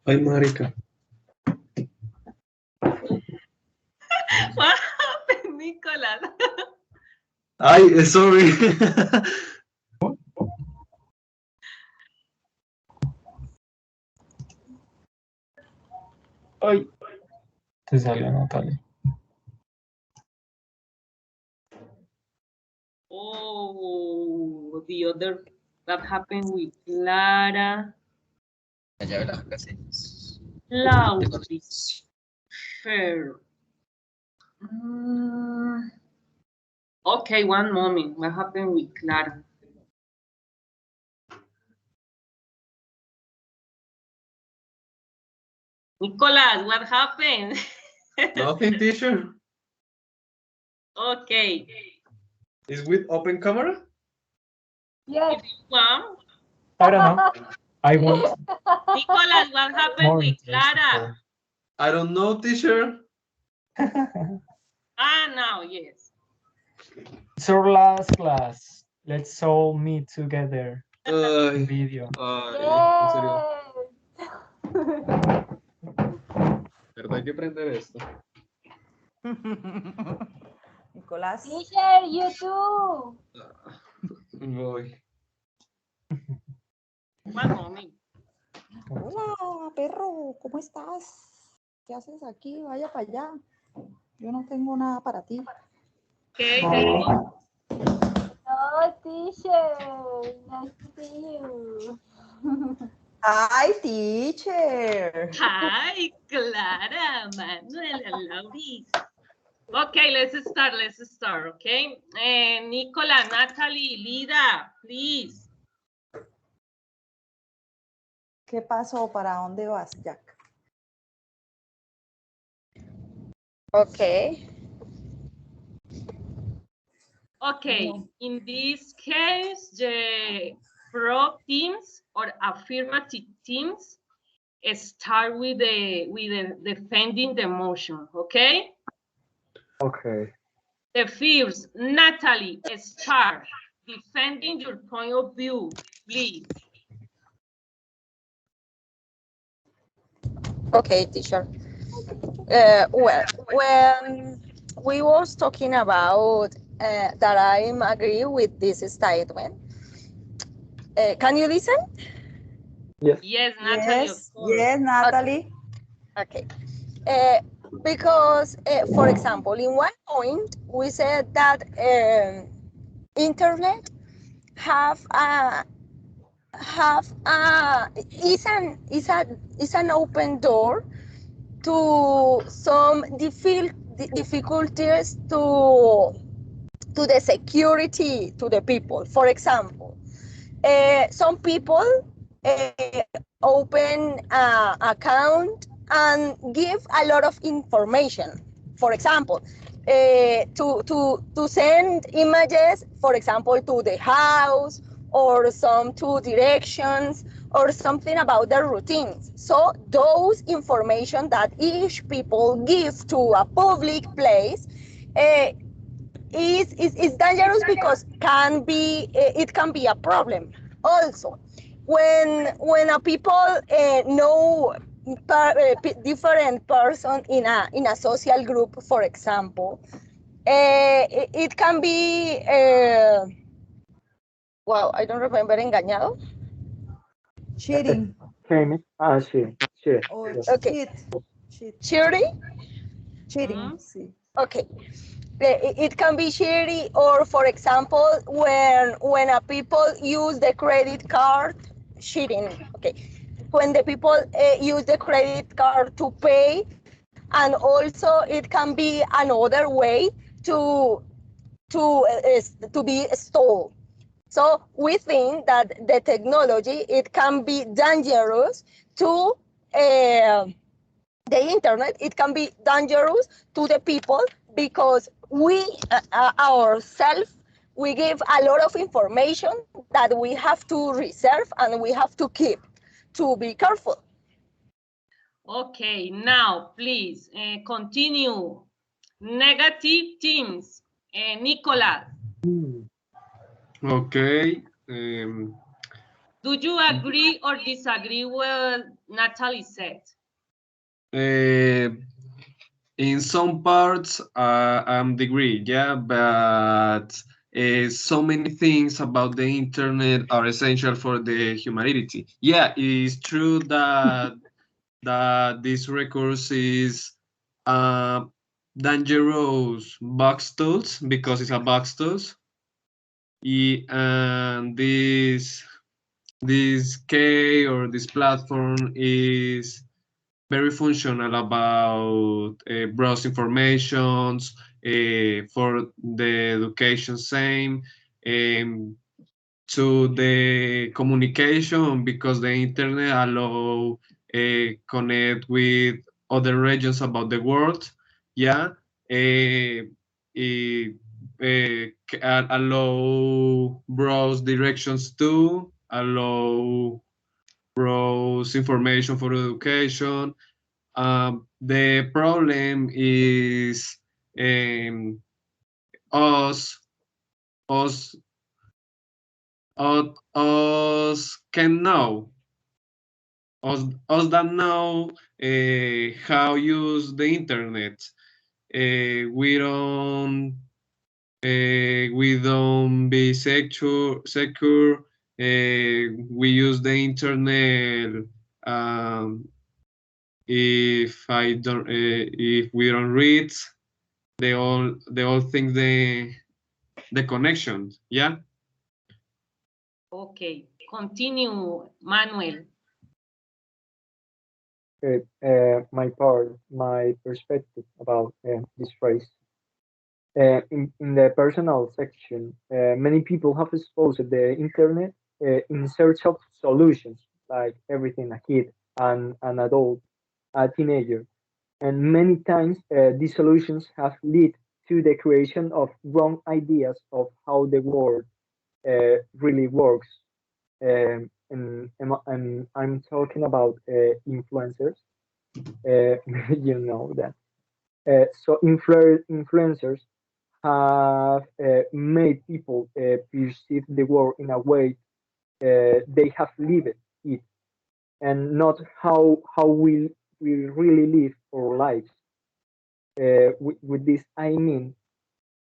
Hi, Marika. What happened, Nicolas? Sorry. Ay. Te salió Natalia. Oh, the other that happened with Clara. Lauris. Fair. Okay, one moment. What happened with Clara? Nicolas, what happened? Nothing, teacher. Okay. Is with open camera? Yes. If you want. I don't know. I want Nicolas, what happened more with interesting. Clara? I don't know, teacher. Now, yes. It's our last class. Let's all meet together. Video. En serio. ¿Verdad? Hay que prender esto. Nicolás. Teacher, you too. Voy. One moment. Hola, perro, ¿cómo estás? ¿Qué haces aquí? Vaya para allá. Yo no tengo nada para ti. Okay. Oh, teacher. Nice to see you. Hi, teacher. Hi, Clara, Manuel, and Lauris. Okay, let's start, okay? Nicola, Natalie, Lida, please. ¿Qué pasó? ¿Para dónde vas, Jack? Okay. Okay, No. in this case, the pro teams or affirmative teams start with the defending the motion, okay? Okay. The first, Natalie, start defending your point of view, please. Okay, teacher. Well, when we was talking about that I'm agree with this statement, can you listen? Yes. Yes, Natalie, of Yes, course. yes, Natalie. Okay. Uh, because, for example, in one point we said that internet have a is an open door to some difficulties to the security to the people. For example, some people uh, open an account and give a lot of information. For example, to send images, for example, to the house or some two directions or something about their routines. So those information that each people give to a public place uh, is dangerous because it can be a problem also when a people know different person in a social group, for example, it can be wow, I don't remember, engañado. Cheating Came. Ah, sí. Sí. or Yes. Okay, cheat. Cheat. cheating. Cheating, sí. Okay, it can be shady, or for example, when a people use the credit card, cheating. Okay, when the people use the credit card to pay, and also it can be another way to to be stole. So we think that the technology, it can be dangerous to the internet. It can be dangerous to the people because we ourselves, we give a lot of information that we have to reserve and we have to keep, to be careful. Okay, now please continue. Negative teams. Nicolas, Okay. do you agree or disagree with Natalie said? uh, in some parts, I'm degree, yeah, but so many things about the internet are essential for the humanity. Yeah, it's true that this resource is uh, dangerous box tools because it's a box tools. And this key or this platform is very functional about browse informations for the education same, to the communication because the internet allow connect with other regions about the world. Yeah, it, allow browse directions too, allow browse information for education. The problem is um, us us us can know us that know how use the internet. We don't be secure. We use the internet if we don't read they all think the connection. Yeah. Okay, continue, Manuel. Okay. My perspective about this phrase. In the personal section, many people have exposed the internet in search of solutions, like everything, a kid, an adult, a teenager. And many times these solutions have led to the creation of wrong ideas of how the world really works. And I'm talking about influencers. You know that. So influencers have made people perceive the world in a way they have lived it, and not how we really live our lives. With this, I mean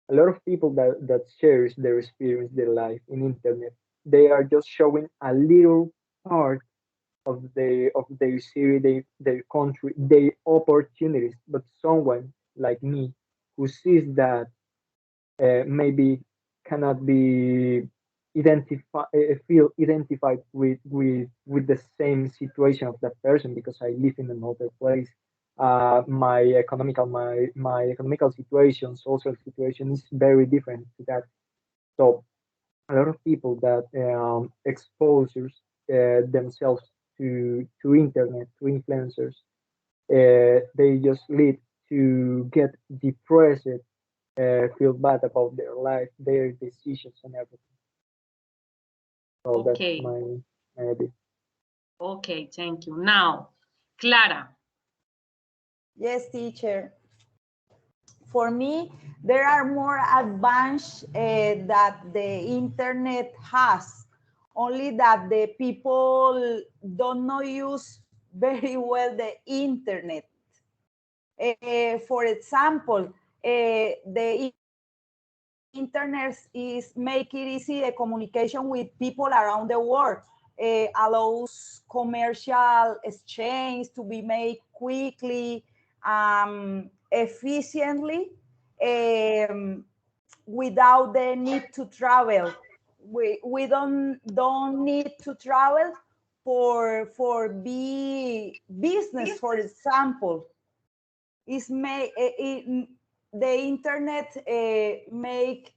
a lot of people that shares their experience, their life in internet. They are just showing a little part of their city, their country, their opportunities. But someone like me who sees that maybe cannot be feel identified with the same situation of that person because I live in another place. My economical situation, social situation is very different to that. So a lot of people that exposes themselves to internet, to influencers, they just lead to get depressed, feel bad about their life, their decisions, and everything. So that's Okay. my idea. Okay, thank you. Now, Clara. Yes, teacher. For me, there are more advances that the internet has. Only that the people don't know use very well the internet. For example, the internet is make it easy the communication with people around the world. Allows commercial exchange to be made quickly, efficiently, without the need to travel. We don't need to travel for business, for example. The internet make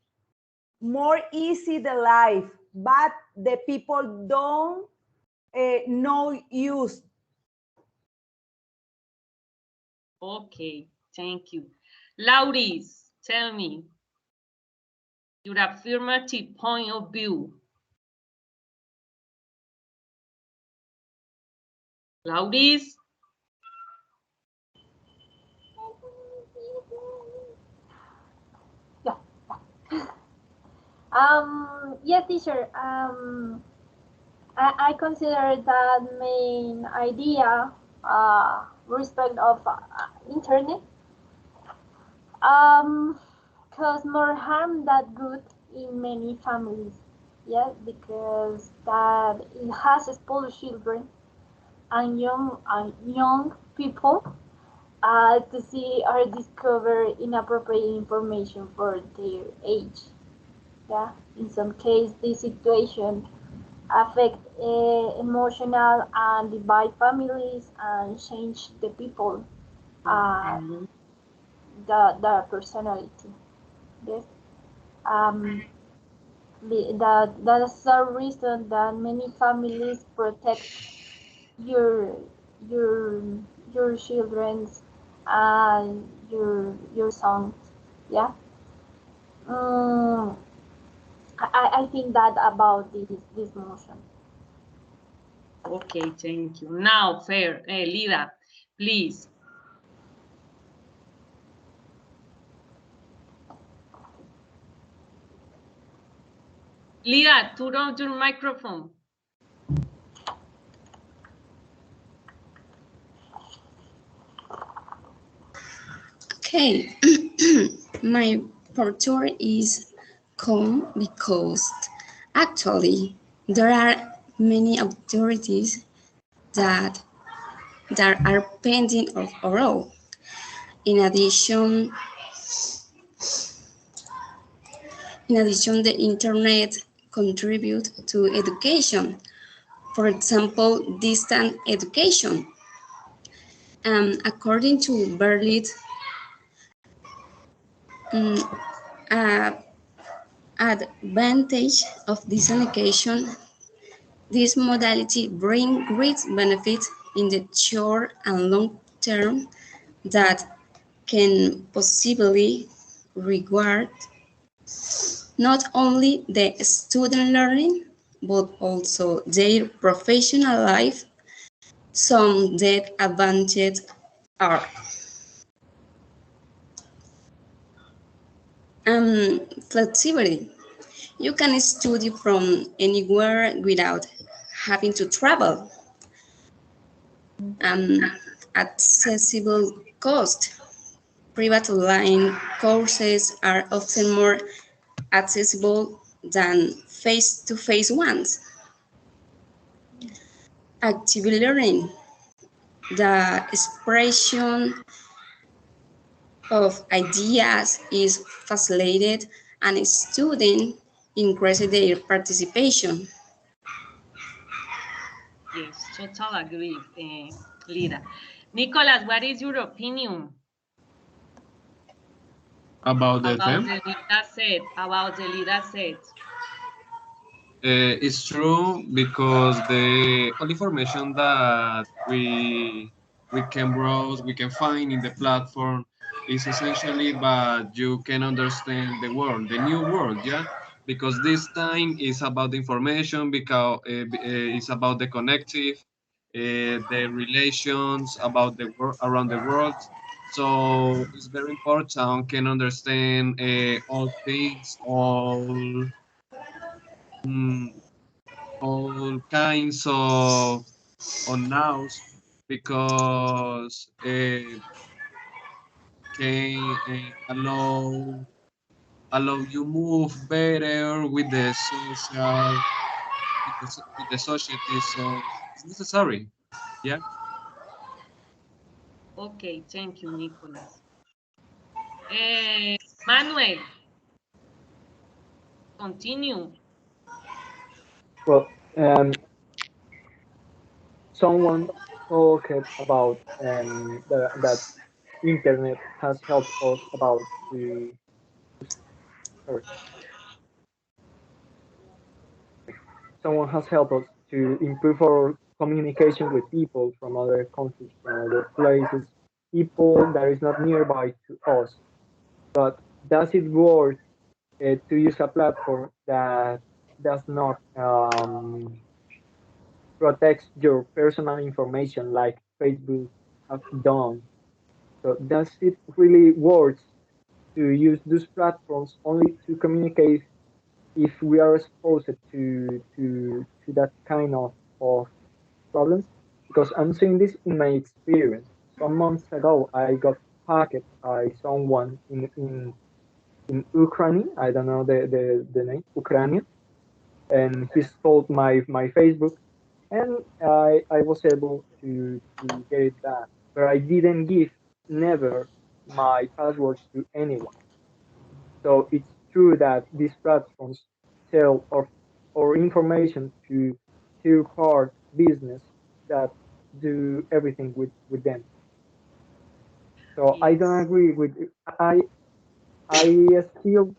more easy the life, but the people don't know use. Okay, thank you. Lauris, tell me your affirmative point of view. Lauris? Yeah. Yes, teacher. I consider that main idea, respect of internet, cause more harm than good in many families. Yes, because that it has exposed children and young people to see or discover inappropriate information for their age. Yeah, in some case, this situation affect emotional and divide families and change the people, uh, the personality. Yes. Um, that's the reason that many families protect your your your children's and your sons. Yeah. um, I think that about this motion. Okay, thank you. Now, fair, Lida, please. Lida, turn on your microphone. Okay, my portrait is calm because actually there are many authorities that are pending of oral. In addition, the internet contribute to education. For example, distant education. According to Berlin, Advantage of this education, this modality brings great benefits in the short and long term that can possibly reward not only the student learning, but also their professional life. Some that advantages are flexibility. You can study from anywhere without having to travel. Accessible cost. Private online courses are often more accessible than face-to-face ones. Active learning. The expression of ideas is facilitated and students increase their participation. Yes, total agree, Lida. Nicholas, what is your opinion About the about theme? the Lida set? About the Lida set? It's true because the all information that we can browse, we can find in the platform is essentially, but you can understand the world, the new world, yeah. Because this time is about the information, because it's about the connective, the relations about the world around the world. So it's very important can understand all things, mm, all kinds of nows because can allow you move better with the social with the society, so it's necessary, yeah. Okay, thank you, Nicholas. Manuel, continue. Well, someone talked about that internet has helped us about to sorry, someone has helped us to improve our communication with people from other countries, from other places, people that is not nearby to us. But does it work to use a platform that does not protect your personal information like Facebook have done? So does it really work to use those platforms only to communicate if we are exposed to that kind of problems? Because I'm seeing this in my experience. Some months ago, I got hacked by someone in Ukraine. I don't know the name, Ukrainian, and he stole my Facebook, and I was able to get it back, but I didn't give never my passwords to anyone. So it's true that these platforms sell or information to third business that do everything with them. So I don't Yes. agree with I I still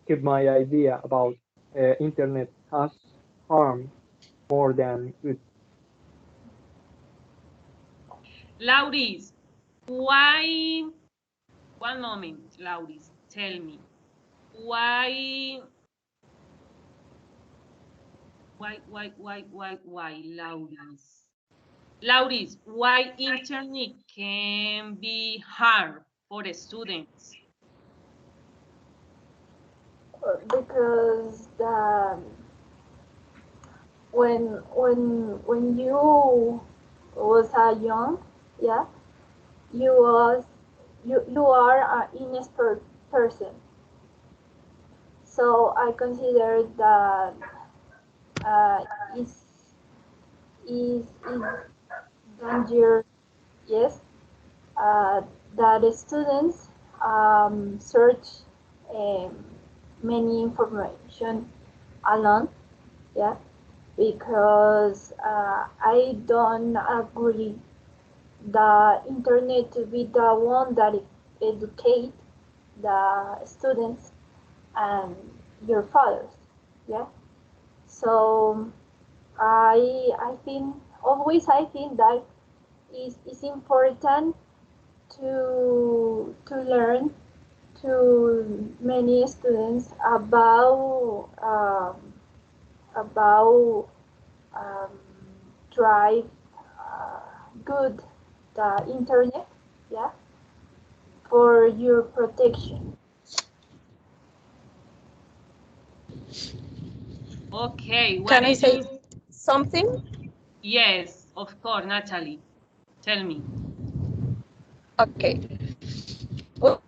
keep my idea about internet has harm more than good. Lauris, why, one moment, Lauris, tell me, why, Lauris? Lauris, why internet can be hard for the students? Because when you was a young, yeah, you was you are an inexpert person. So I consider that uh, is is danger. Yes, that the students search um, many information alone. Yeah, because I don't agree the internet to be the one that educate. the students and your fathers. Yeah. So I think always I think that is important to learn to many students about um, drive good the internet, yeah, for your protection. Okay, what Can I did say you? something? Yes, of course, Natalie. Tell me. Okay. Well,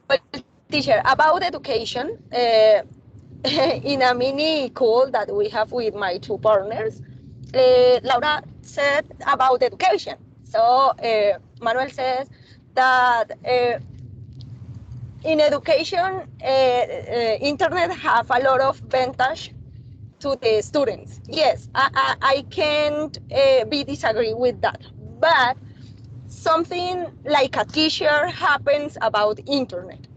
teacher, about education, in a mini call that we have with my two partners, Laura said about education. So Manuel says that in education, internet have a lot of advantage to the students. Yes, I can't be disagree with that, but something like a teacher happens about internet.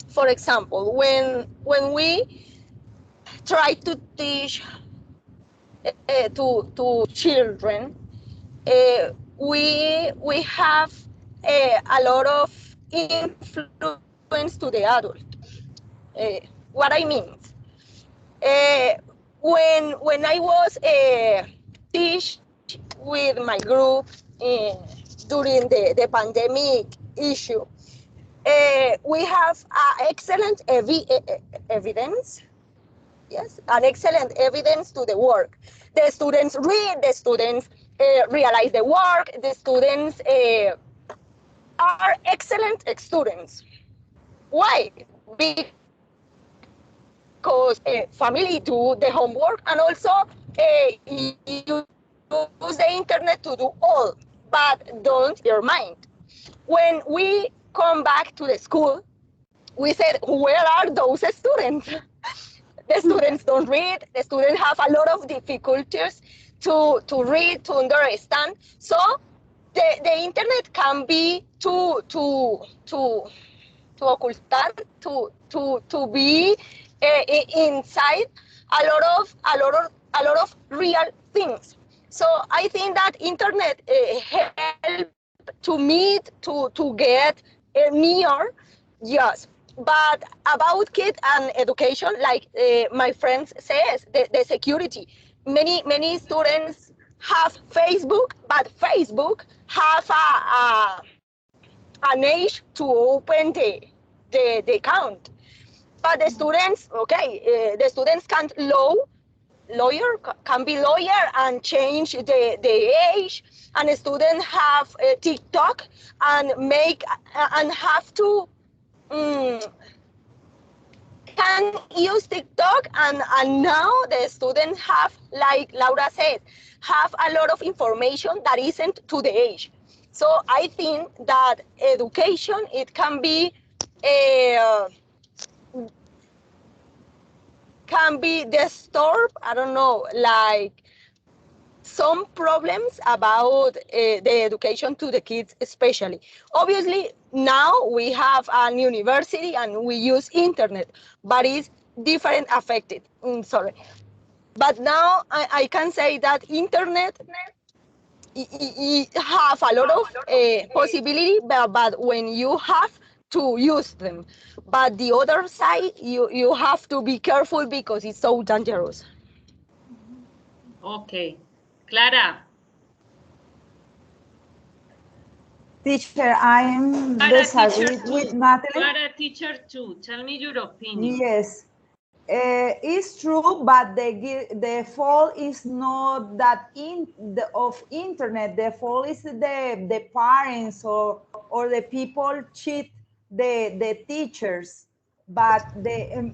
For example, when we try to teach to children, we have a lot of influence to the adult. What I mean, uh, when I was teach with my group during the pandemic issue, we have excellent evidence. Yes, an excellent evidence to the work. The students read, the students realize the work, the students are excellent students. Why? Because family do the homework and also use the internet to do all, but don't use your mind. When we come back to the school, we said, where are those students? The students don't read, the students have a lot of difficulties to read, to understand. So the internet can be to ocultar, to be inside a lot of real things. So I think that internet help to meet, to get near, yes. But about kids and education, like my friend says, the security. Many students have Facebook, but Facebook have an age to open the account. But the students, okay, the students can't lawyer can be lawyer and change the age, and a student have a TikTok and make and have to can use TikTok, and now the students have, like Laura said, have a lot of information that isn't to the age. So I think that education, it uh, can be disturbed. I don't know, like some problems about the education to the kids, especially. Obviously, now we have an university and we use internet, but it's different affected. Sorry. But now I can say that internet have a lot of possibility, but when you have to use them. But the other side, you have to be careful because it's so dangerous. Okay. Clara. Teacher, I am Clara teacher disagree with too. Natalie. Clara teacher too. Tell me your opinion. Yes, it's true, but the fault is not that of internet. The fault is the parents or the people cheat the teachers. But the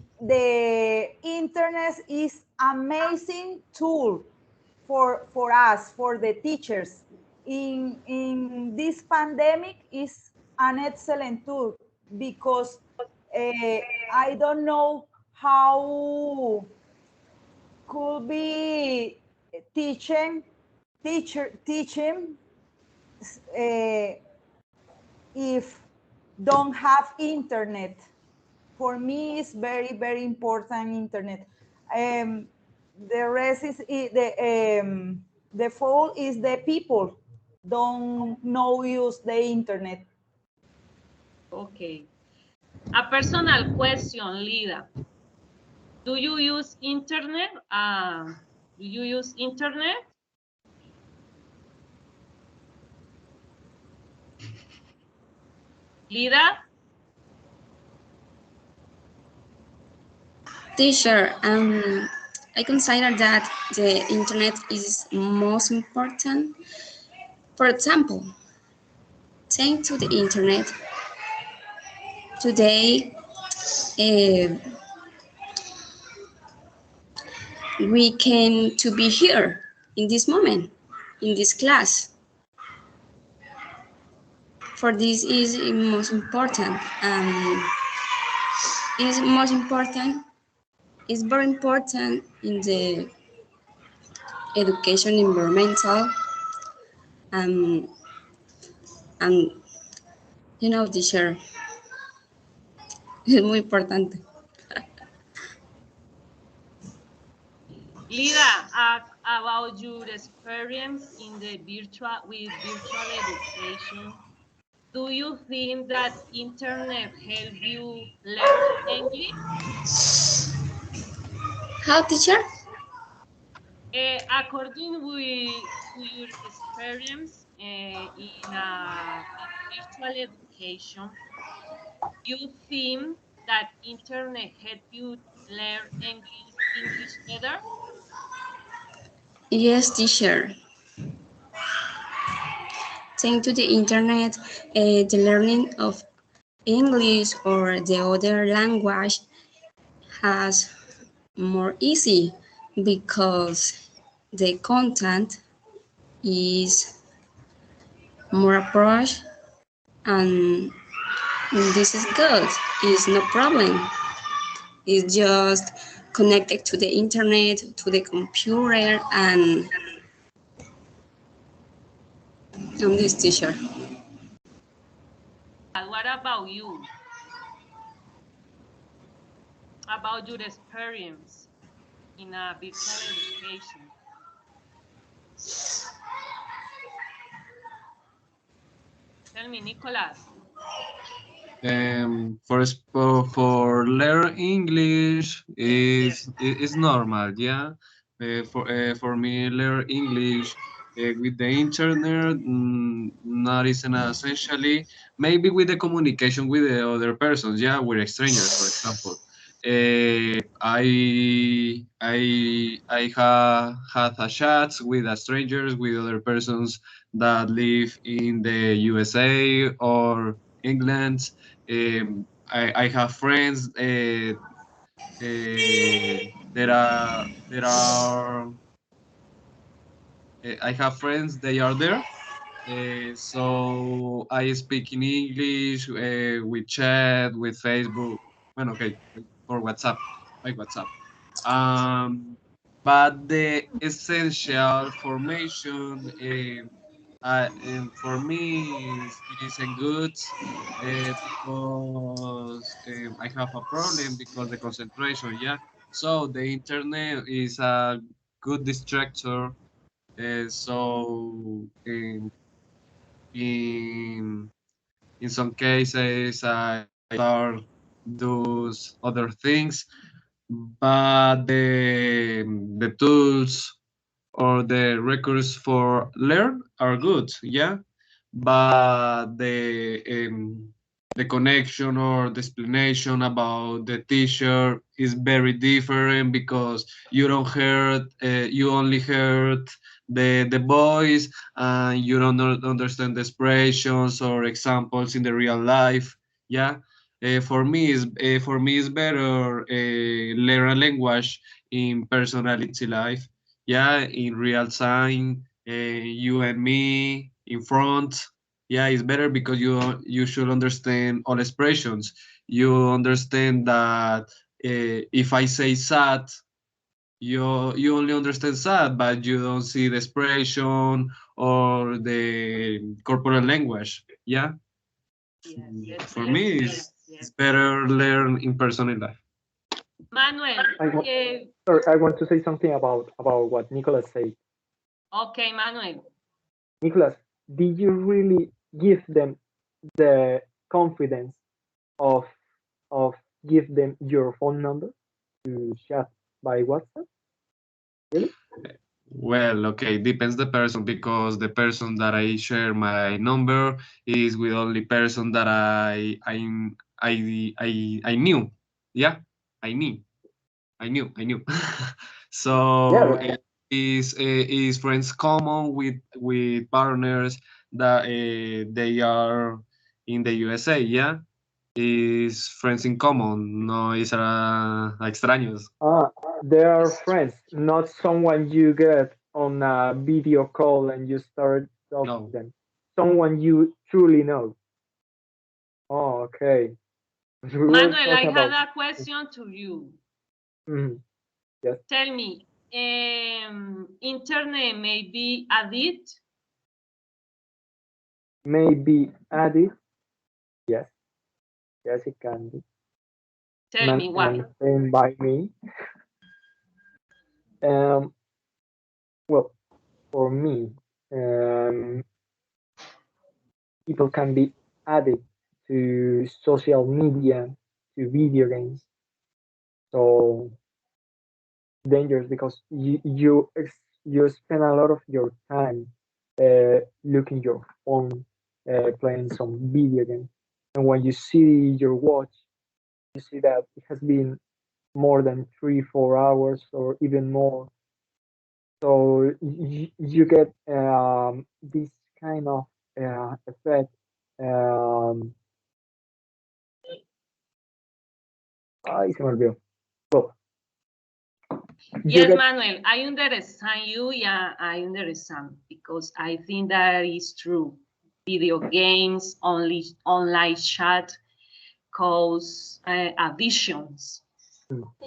internet is amazing tool for us, for the teachers. In this pandemic is an excellent tool because I don't know how could be teaching uh, if don't have internet. for me is very, very important internet. The rest is the fault is the people don't know use the internet. Okay. A personal question, Lida. Do you use internet? Do you use internet? Lida? Teacher, I consider that the internet is most important. For example, thanks to the internet, today uh, we came to be here in this moment, in this class. For this is most important. Is most important. It's very important in the education environmental um, and teacher. Es muy importante. Lida, about your experience in the virtual education, do you think that internet help you learn English? How, teacher? According to your experience in virtual education, you think that internet help you learn English better? Yes, teacher. Thanks to the internet, the learning of English or the other language has more easy because the content is more approach and this is good. It's no problem. It's just connected to the internet, to the computer, and this teacher. What about you? About your experience in a virtual education? Tell me, Nicolas. For learn English is normal, yeah. For me learn English with the internet not isn't essentially, maybe with the communication with the other persons, yeah, with strangers, for example. I have had a chats with strangers, with other persons that live in the USA or England. I have friends there are I have friends, they are there. So I speak in English with chat, with Facebook. Well, okay, for WhatsApp, by WhatsApp. Um, but the essential formation for me it isn't good because I have a problem because the concentration, yeah. So the internet is a good distractor. So in in some cases I start those other things, but the tools or the records for learn are good, yeah, but the connection or the explanation about the teacher is very different because you don't heard you only heard the voice and you don't understand the expressions or examples in the real life, yeah. For me is better learn a language in personality life, yeah, in real time, you and me in front. Yeah, it's better because you should understand all expressions. You understand that if I say sad, you only understand sad, but you don't see the expression or the corporal language. Yeah. Yes, For me, is It's better learn in person in life. Manuel, Sorry, I want to say something about what Nicholas said. okay, Manuel. Nicholas, did you really give them the confidence of give them your phone number to chat by WhatsApp? Really? Well, okay, depends the person because the person that I share my number is with only person that I knew. Yeah, I knew. I knew. So Yeah. is friends common with partners that they are in the USA, yeah? Is friends in common, no is extraños. They are friends, not someone you get on a video call and you start talking No. to them. Someone you truly know. Oh, okay. We were Manuel, I talking have about. a question to you. Yes. Tell me, internet may be addict? Maybe added. Yes. Yes, it can be. Tell me why. Maintained by me. Well, for me, people can be added to social media, to video games. So dangerous because you spend a lot of your time looking your phone, playing some video game, and when you see your watch, you see that it has been more than 3-4 hours or even more. So you get this kind of effect. Ay, se me olvidó. Well, Yes, Manuel, I understand you. Yeah, I understand because I think that is true. Video games, online chat cause addictions.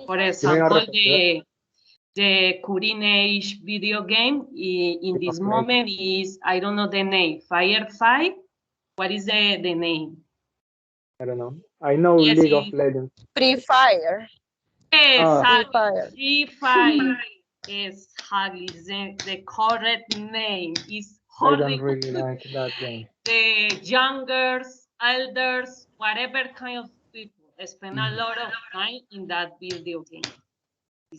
For example, the current age video game in this moment is, I don't know the name, Firefight. What is the name? I don't know. I know yes, League of Legends. Free Fire. Exactly. Free Fire. Exactly. The correct name is I don't really like that game. The youngers, elders, whatever kind of people spend a lot of time in that video game.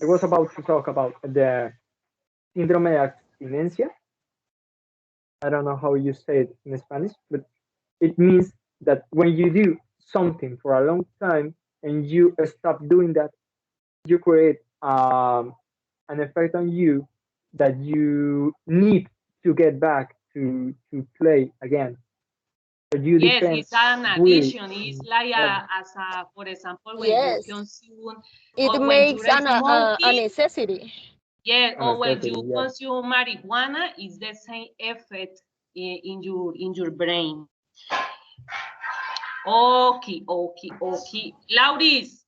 I was about to talk about the síndrome de abstinencia. I don't know how you say it in Spanish, but it means that when you do something for a long time and you stop doing that, you create an effect on you that you need to get back to play again. But you yes, depend it's an really. addiction. It's like for example, when Yes. you consume, It or when makes you're a smoking, necessity. yeah, or when you Necessity, yes. consume marijuana, it's the same effect in your brain. Okay. Lauris,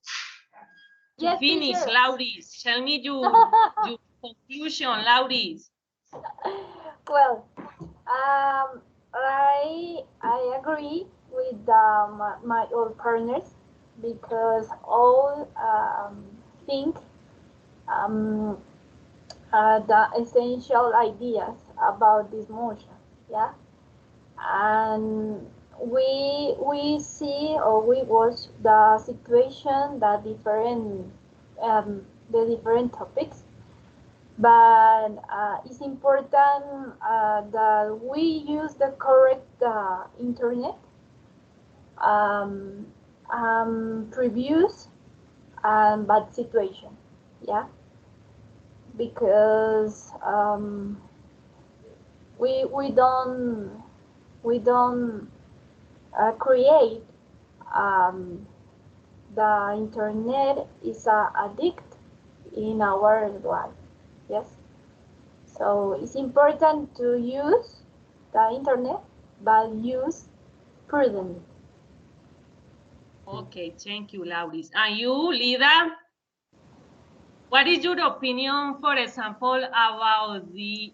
to Yes, finish, teacher. Lauris, tell me your conclusion, Lauris. Well, I agree with my old partners because all think um, the essential ideas about this motion. Yeah, and we see or we watch the situation, the different topics, but it's important that we use the correct internet, um, previews and bad situation. Yeah, because we don't create um, the internet is a addict in our life. Yes, so it's important to use the internet, but use prudently. Okay, thank you, Lauris. And you, Lida, what is your opinion, for example, about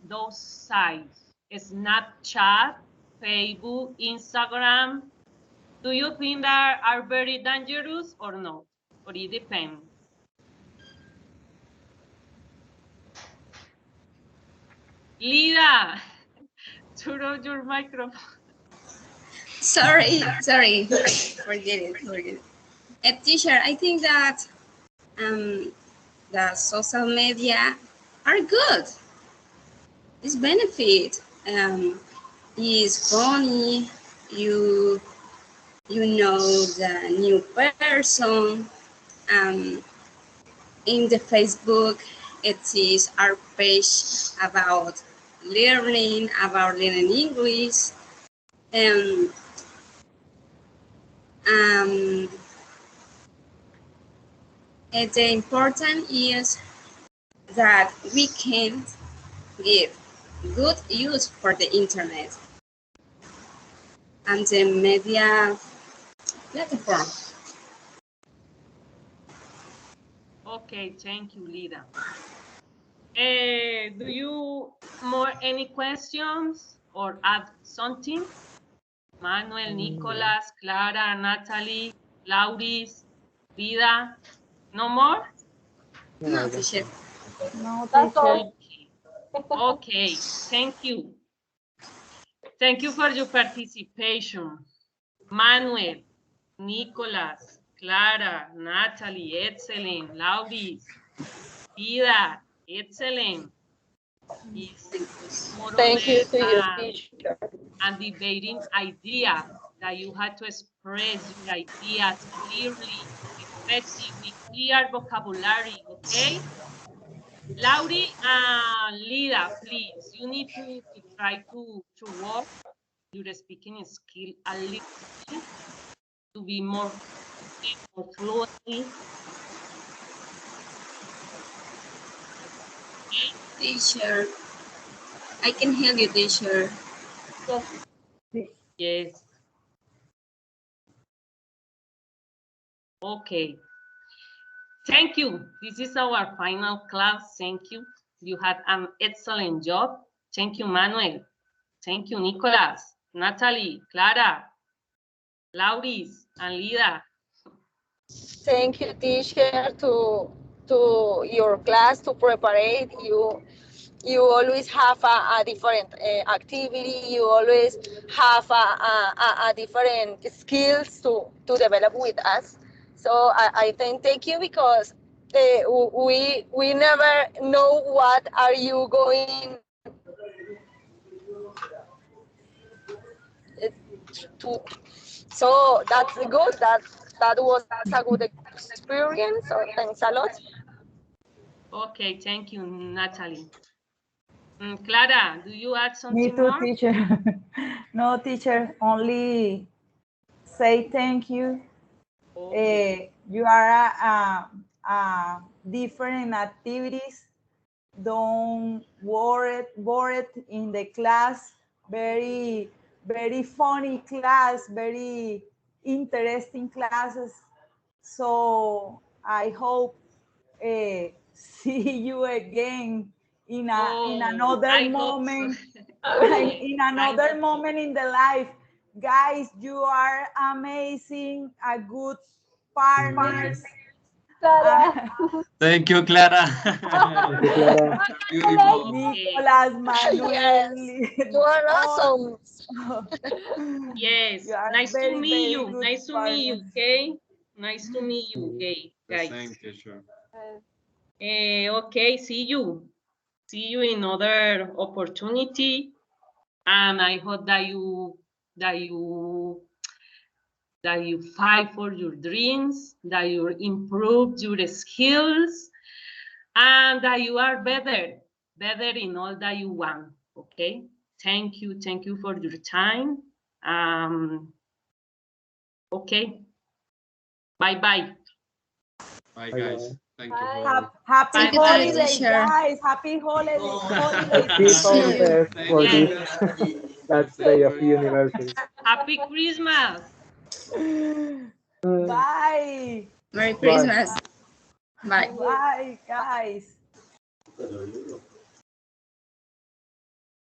those sites? Snapchat, Facebook, Instagram? Do you think that are very dangerous or no? Or it depends? Lida, turn on your microphone. Sorry. Forget it. Teacher, I think that the social media are good. It's benefit. It's funny. You know the new person. Um, in the Facebook, it is our page about learning English. Um, um, and the important is that we can give good use for the internet and the media platform. Okay, thank you, Lida. Do you more any questions or add something? Manuel, Nicolas, Clara, Natalie, Lauris, Lida, no more? No, teacher. No, That's teacher. all. Okay, thank you. Thank you for your participation. Manuel, Nicolas, Clara, Natalie, excellent. Lauris, Lida, excellent. It's more or Thank you less to your teacher. a debating idea that you had to express your ideas clearly, effective, with clear vocabulary, okay? Laurie and Lida, please, you need to try to work your speaking skill a little bit to be more fluently. Okay? Teacher, I can help you, teacher. Yes. Yes. Okay. Thank you. This is our final class. Thank you. You had an excellent job. Thank you, Manuel. Thank you, Nicolas, Natalie, Clara, Lauris, and Lida. Thank you, teacher, to your class to prepare you. You always have a different activity. You always have a different skills to develop with us. So I think thank you because we never know what are you going to. So that's good. That was a good experience. So thanks a lot. Okay, thank you, Natalie. Clara, do you add Me something too, more? teacher. No, teacher, only say thank you. Okay. You are different activities. Don't worry in the class. Very funny class, very interesting classes. So I hope see you again in Oh, another I hope so. moment, Yes, in I another hope so. moment in the life. Guys, you are amazing, a good partners. Clara. Thank you, Clara. Thank you, Clara. Beautiful. Okay. Nicolas, Manuel, Yes, you are all. awesome. You Yes. are Nice to very, meet very you. good Nice to meet you, partners. okay? Nice to meet you, Mm, okay, The guys. same, teacher. Okay, see you. See you in other opportunity. And I hope that you fight for your dreams, that you improve your skills, and that you are better in all that you want. Okay. Thank you for your time. Okay. Bye bye. Bye, bye guys. bye. Thank you Bye. for. Happy Thank you, Bye bye. holidays, teacher. guys. Happy holidays, Happy See teacher. you. holidays Thank for you. this last day of Very the university. Happy Christmas. Uh, Bye. Merry bye. Christmas. Bye. Bye, guys.